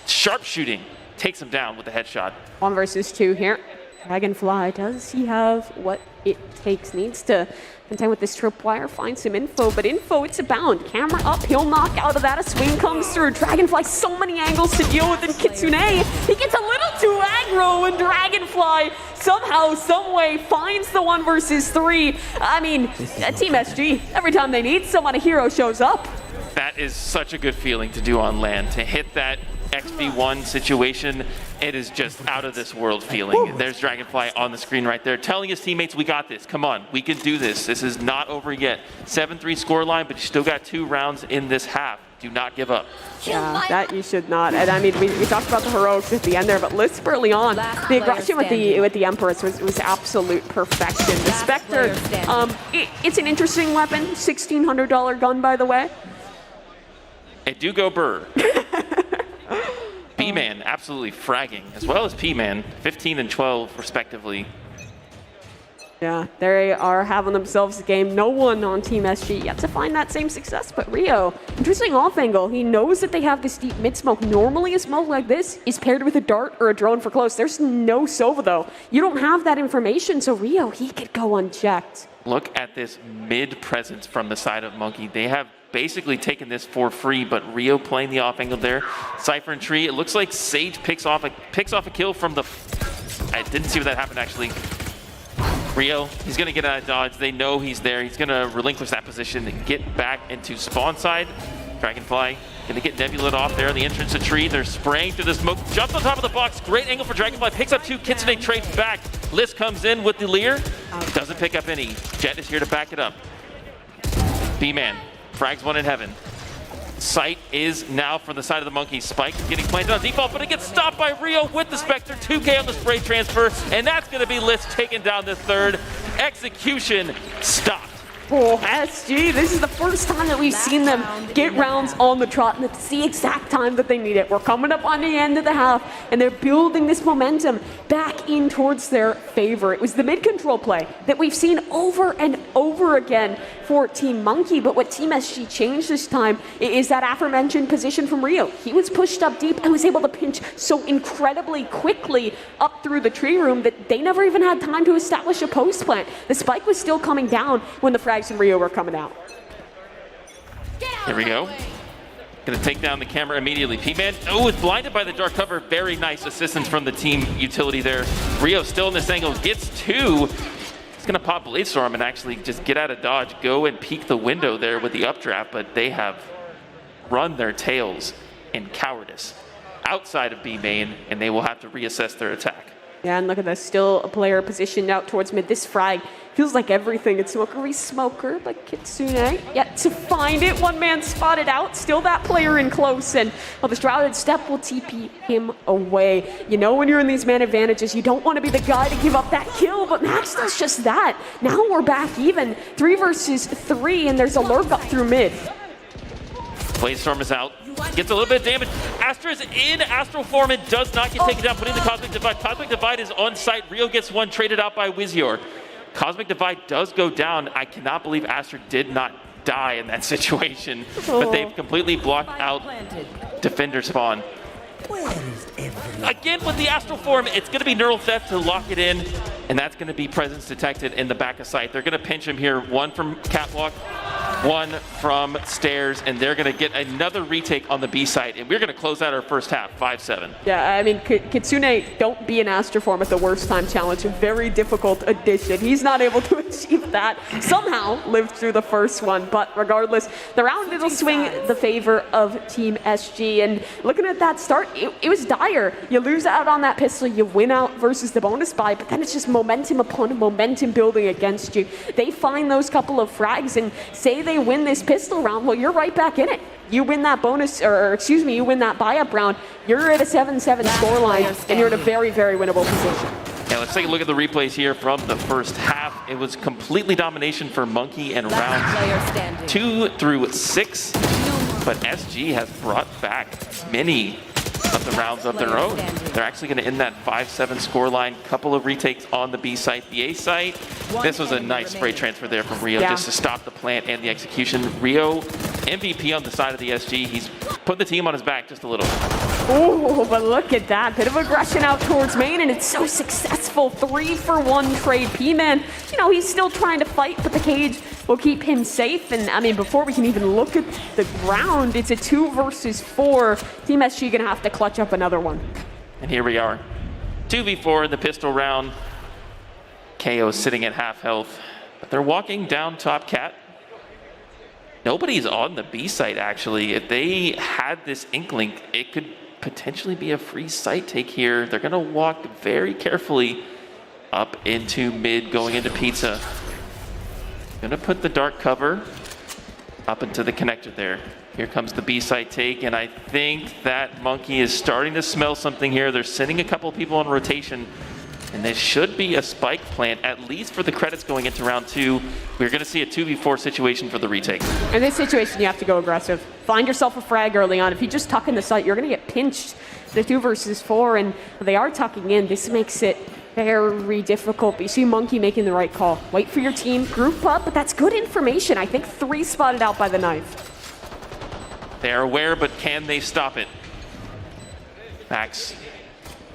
sharpshooting. Takes him down with the headshot. 1 versus 2 here. Dragonfly, does he have what it takes? Needs to contend with this tripwire, find some info, but info, it's a bound. Camera up, he'll knock out of that. A swing comes through. Dragonfly, so many angles to deal with, and Kitsune, he gets a little too aggro, and Dragonfly somehow, someway finds the 1 versus 3. I mean, Team SG, every time they need someone, a hero shows up. That is such a good feeling to do on land, to hit that XP1 situation. It is just out of this world feeling. There's Dragonfly on the screen right there, telling his teammates, we got this, come on, we can do this. This is not over yet. 7-3 scoreline, but you still got 2 rounds in this half. Do not give up. Yeah, that you should not. And I mean, we talked about the heroics at the end there, but Lisp early on, the aggression with the Empress was absolute perfection. The Spectre, it's an interesting weapon, $1,600 gun, by the way. It do go burr. B-Man absolutely fragging, as well as P-Man, 15 and 12 respectively. Yeah, they are having themselves a game. No one on Team SG yet to find that same success, but Rio, interesting off angle. He knows that they have this deep mid smoke. Normally a smoke like this is paired with a dart or a drone for close. There's no Sova though. You don't have that information, so Rio, he could go unchecked. Look at this mid presence from the side of Monkey. They have basically taken this for free, but Rio playing the off angle there. Cypher and Tree, it looks like Sage picks off a kill from the... I didn't see what that happened actually. Rio, he's gonna get out of dodge. They know he's there. He's gonna relinquish that position and get back into spawn side. Dragonfly gonna get Nebula off there on the entrance to Tree. They're spraying through the smoke. Jumps on top of the box. Great angle for Dragonfly. Picks up 2. Kitsune trades back. Liz comes in with the Leer. Doesn't pick up any. Jet is here to back it up. B-Man frags 1 in heaven. Sight is now from the side of the Monkey. Spike getting planted on default, but it gets stopped by Rio with the Spectre. 2K on the spray transfer, and that's going to be List taking down the 3rd. Execution stopped. Oh, SG, this is the first time that we've seen them get rounds on the trot, and it's the exact time that they need it. We're coming up on the end of the half, and they're building this momentum back in towards their favor. It was the mid-control play that we've seen over and over again for Team Monkey, but what Team SG changed this time is that aforementioned position from Rio. He was pushed up deep and was able to pinch so incredibly quickly up through the tree room that they never even had time to establish a post plant. The spike was still coming down when the frags from Rio were coming out. Here we go. Gonna take down the camera immediately. P-Man, oh, it's blinded by the dark cover. Very nice assistance from the team utility there. Rio still in this angle, gets 2. He's gonna pop Blade Storm and actually just get out of dodge, go and peek the window there with the updraft, but they have run their tails in cowardice outside of B main, and they will have to reassess their attack. Yeah, and look at this, still a player positioned out towards mid. This frag feels like everything. It's Smoker, but Kitsune yet to find it. One man spotted out, still that player in close, and well, the Shrouded Step will TP him away. You know when you're in these man advantages, you don't want to be the guy to give up that kill, but Max does just that. Now we're back even, 3 versus 3, and there's a lurk up through mid. Blade Storm is out. Gets a little bit of damage. Astra is in Astral form and does not get taken down, putting the Cosmic Divide. Cosmic Divide is on site. Rio gets 1 traded out by Wizior. Cosmic Divide does go down. I cannot believe Astra did not die in that situation, but they've completely blocked out Defender spawn. Again with the Astral form, it's going to be Neural Theft to lock it in, and that's going to be presence detected in the back of site. They're going to pinch him here, 1 from Catwalk, 1 from Stairs, and they're going to get another retake on the B side, and we're going to close out our first half, 5-7. Yeah, I mean, Kitsune, don't be an Astroform at the worst time challenge. A very difficult addition. He's not able to achieve that. Somehow lived through the first one, but regardless, the round will swing the favor of Team SG, and looking at that start, it was dire. You lose out on that pistol, you win out versus the bonus buy, but then it's just momentum upon momentum building against you. They find those couple of frags and say they win this pistol round, well, you're right back in it. You win that bonus, or excuse me, you win that buy-up round, you're at a 7-7 scoreline, and you're in a very, very winnable position. Yeah, let's take a look at the replays here from the first half. It was completely domination for Monkey in rounds 2 through 6, but SG has brought back many of the rounds of their own. They're actually going to end that 5-7 scoreline. Couple of retakes on the B site. The A site, this was a nice spray transfer there from Rio just to stop the plant and the execution. Rio, MVP on the side of the SG. He's put the team on his back just a little. Oh, but look at that. Bit of aggression out towards main, and it's so successful. 3-for-1 trade. P-Man, you know, he's still trying to fight, but the cage will keep him safe. And, I mean, before we can even look at the ground, it's a 2 versus 4. Team SG going to have to clutch up another one. And here we are. 2v4 in the pistol round. KO sitting at half health. But they're walking down top cat. Nobody's on the B site, actually. If they had this inkling, it could potentially be a free site take here. They're going to walk very carefully up into mid, going into pizza. Going to put the dark cover up into the connector there. Here comes the B site take, and I think that Monkey is starting to smell something here. They're sending a couple people on rotation. And this should be a spike plant, at least for the credits going into round 2. We're going to see a 2v4 situation for the retake. In this situation, you have to go aggressive. Find yourself a frag early on. If you just tuck in the site, you're going to get pinched. The 2 versus 4, and they are tucking in. This makes it very difficult. But you see Monkey making the right call. Wait for your team, group up, but that's good information. I think 3 spotted out by the knife. They're aware, but can they stop it? Max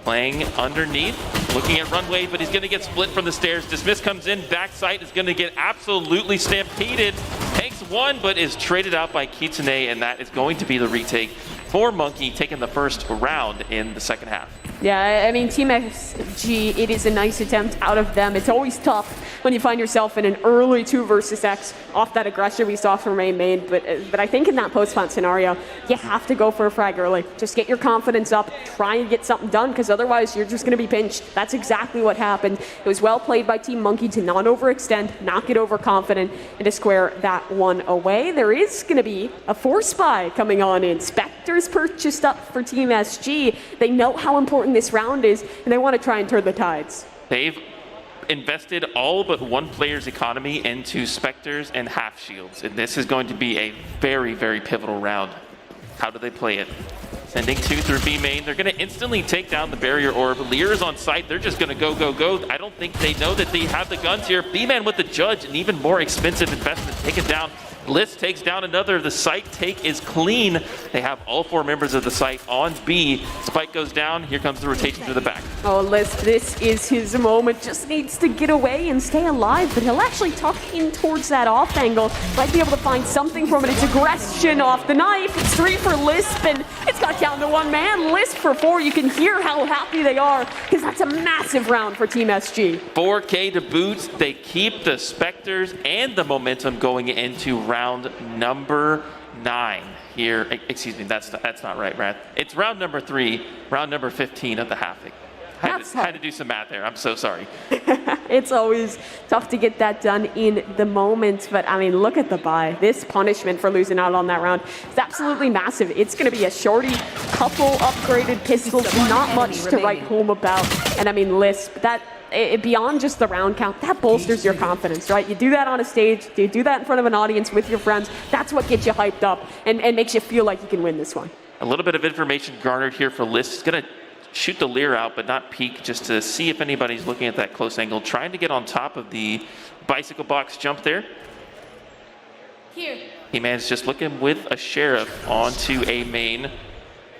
playing underneath, looking at runway, but he's going to get split from the stairs. Dismiss comes in, backside is going to get absolutely stampeded. Takes 1, but is traded out by Kitsune, and that is going to be the retake for Monkey, taking the first round in the second half. Yeah, I mean, Team SG, it is a nice attempt out of them. It's always tough when you find yourself in an early 2 versus X off that aggression we saw from main, but I think in that post-plant scenario, you have to go for a frag early. Just get your confidence up, try and get something done, because otherwise you're just going to be pinched. That's exactly what happened. It was well played by Team Monkey to not overextend, not get overconfident, and to square that one away. There is going to be a 4-spy coming on in. Spectres purchased up for Team SG. They know how important this round is, and they want to try and turn the tides. They've invested all but one player's economy into Spectres and half shields, and this is going to be a very, very pivotal round. How do they play it? Sending 2 through B main. They're going to instantly take down the barrier orb. Lear is on site. They're just going to go, go, go. I don't think they know that they have the guns here. B-Man with the judge, an even more expensive investment taken down. List takes down another. The site take is clean. They have all 4 members of the site on B. Spike goes down. Here comes the rotation to the back. Oh, List, this is his moment. Just needs to get away and stay alive, but he'll actually tuck in towards that off angle. Might be able to find something from it. It's aggression off the knife. It's 3 for Lisp, and it's got down to 1 man. Lisp for 4. You can hear how happy they are, because that's a massive round for Team SG. 4K to boot. They keep the Spectres and the momentum going into round number 9 here. Excuse me, that's not right, Brad. It's round number 3, round number 15 of the half. Had to do some math there. I'm so sorry. It's always tough to get that done in the moment, but I mean, look at the buy. This punishment for losing out on that round is absolutely massive. It's going to be a shorty, couple upgraded pistols, not much to write home about. And I mean, Lisp, that beyond just the round count, that bolsters your confidence, right? You do that on a stage, you do that in front of an audience with your friends, that's what gets you hyped up and makes you feel like you can win this one. A little bit of information garnered here for Lisp. It's going to shoot the Lear out, but not peek, just to see if anybody's looking at that close angle, trying to get on top of the bicycle box jump there. Here. He-Man's just looking with a Sheriff onto A main.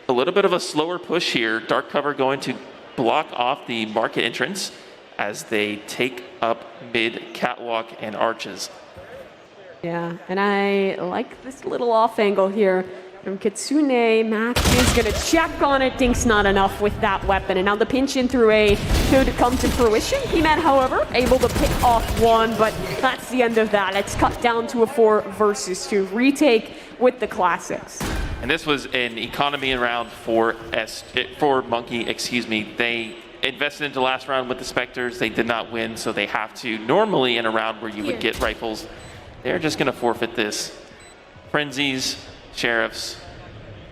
A little bit of a slower push here. Dark cover going to block off the market entrance as they take up mid catwalk and arches. Yeah, and I like this little off angle here from Kitsune. Max is going to check on it. Dink's not enough with that weapon. And now the pinch in through A could come to fruition. He-Man, however, able to pick off 1, but that's the end of that. It's cut down to a 4 versus 2. Retake with the classics. And this was an economy round for Monkey, excuse me. They invested into last round with the Spectres. They did not win, so they have to. Normally in a round where you would get rifles, they're just going to forfeit this. Frenzies, Sheriffs,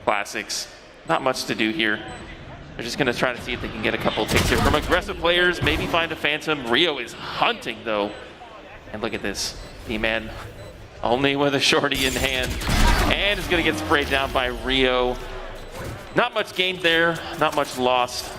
Classics, not much to do here. They're just going to try to see if they can get a couple of takes here from aggressive players, maybe find a Phantom. Rio is hunting, though. And look at this. D-Man only with a shorty in hand, and is going to get sprayed down by Rio. Not much gained there, not much lost,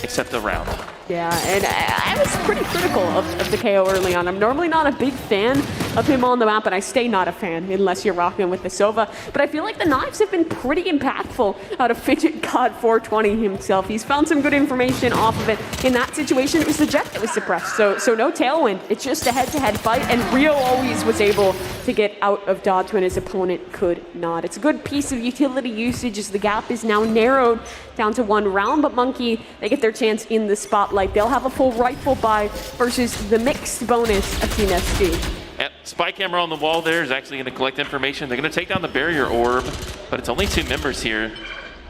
except a round. Yeah, and I was pretty critical of the KO early on. I'm normally not a big fan of him on the map, and I stay not a fan unless you're rocking with the Sova. But I feel like the knives have been pretty impactful out of Fidget God 420 himself. He's found some good information off of it. In that situation, it was the Jet that was suppressed, so no Tailwind. It's just a head-to-head fight, and Rio always was able to get out of dodge when his opponent could not. It's a good piece of utility usage as the gap is now narrowed down to 1 round, but Monkey, they get their chance in the spotlight. They'll have a full rifle buy versus the mixed bonus of Team SG. Yep, spy camera on the wall there is actually going to collect information. They're going to take down the barrier orb, but it's only 2 members here.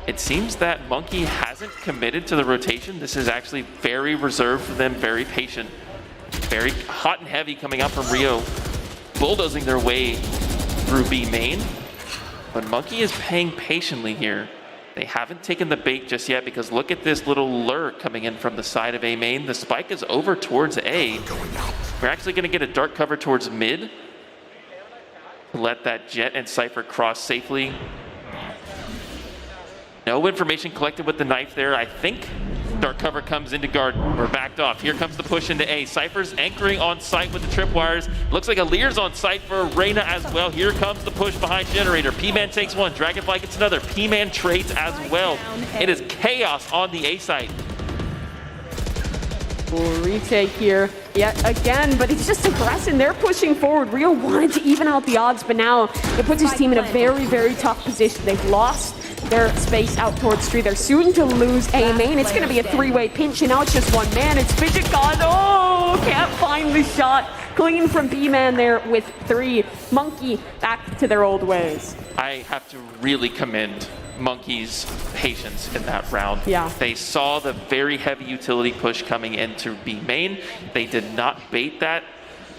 It seems that Monkey hasn't committed to the rotation. This is actually very reserved for them, very patient. Very hot and heavy coming out from Rio, bulldozing their way through B main. But Monkey is paying patiently here. They haven't taken the bait just yet because look at this little lure coming in from the side of A main. The spike is over towards A. We're actually going to get a dark cover towards mid to let that Jet and Cypher cross safely. No information collected with the knife there. I think dark cover comes into garden. We're backed off. Here comes the push into A. Cypher's anchoring on site with the tripwires. Looks like Alir's on site for Reyna as well. Here comes the push behind Generator. P-Man takes one. Dragonfly gets another. P-Man trades as well. It is chaos on the A side. Retake here yet again, but it's just aggressive. They're pushing forward. Rio wanted to even out the odds, but now it puts his team in a very, very tough position. They've lost their space out towards 3. They're soon to lose A main. It's going to be a 3-way pinch, and now it's just 1 man. It's Fidget God. Oh, can't find the shot. Clean from B-Man there with 3. Monkey back to their old ways. I have to really commend Monkey's patience in that round. Yeah. They saw the very heavy utility push coming into B main. They did not bait that.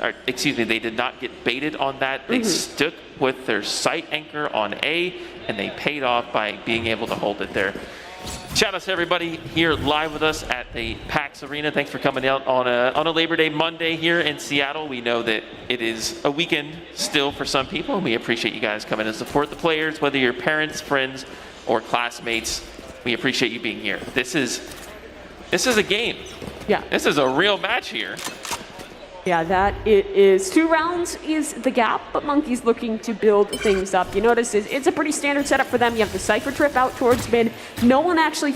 Or, excuse me, they did not get baited on that. They stuck with their sight anchor on A, and they paid off by being able to hold it there. Shout out to everybody here live with us at the PAX Arena. Thanks for coming out on a Labor Day Monday here in Seattle. We know that it is a weekend still for some people, and we appreciate you guys coming to support the players, whether you're parents, friends, or classmates. We appreciate you being here. This is a game. Yeah. This is a real match here. Yeah, that it is. 2 rounds is the gap, but Monkey's looking to build things up. You notice it's a pretty standard setup for them. You have the Cypher trip out towards mid. No one actually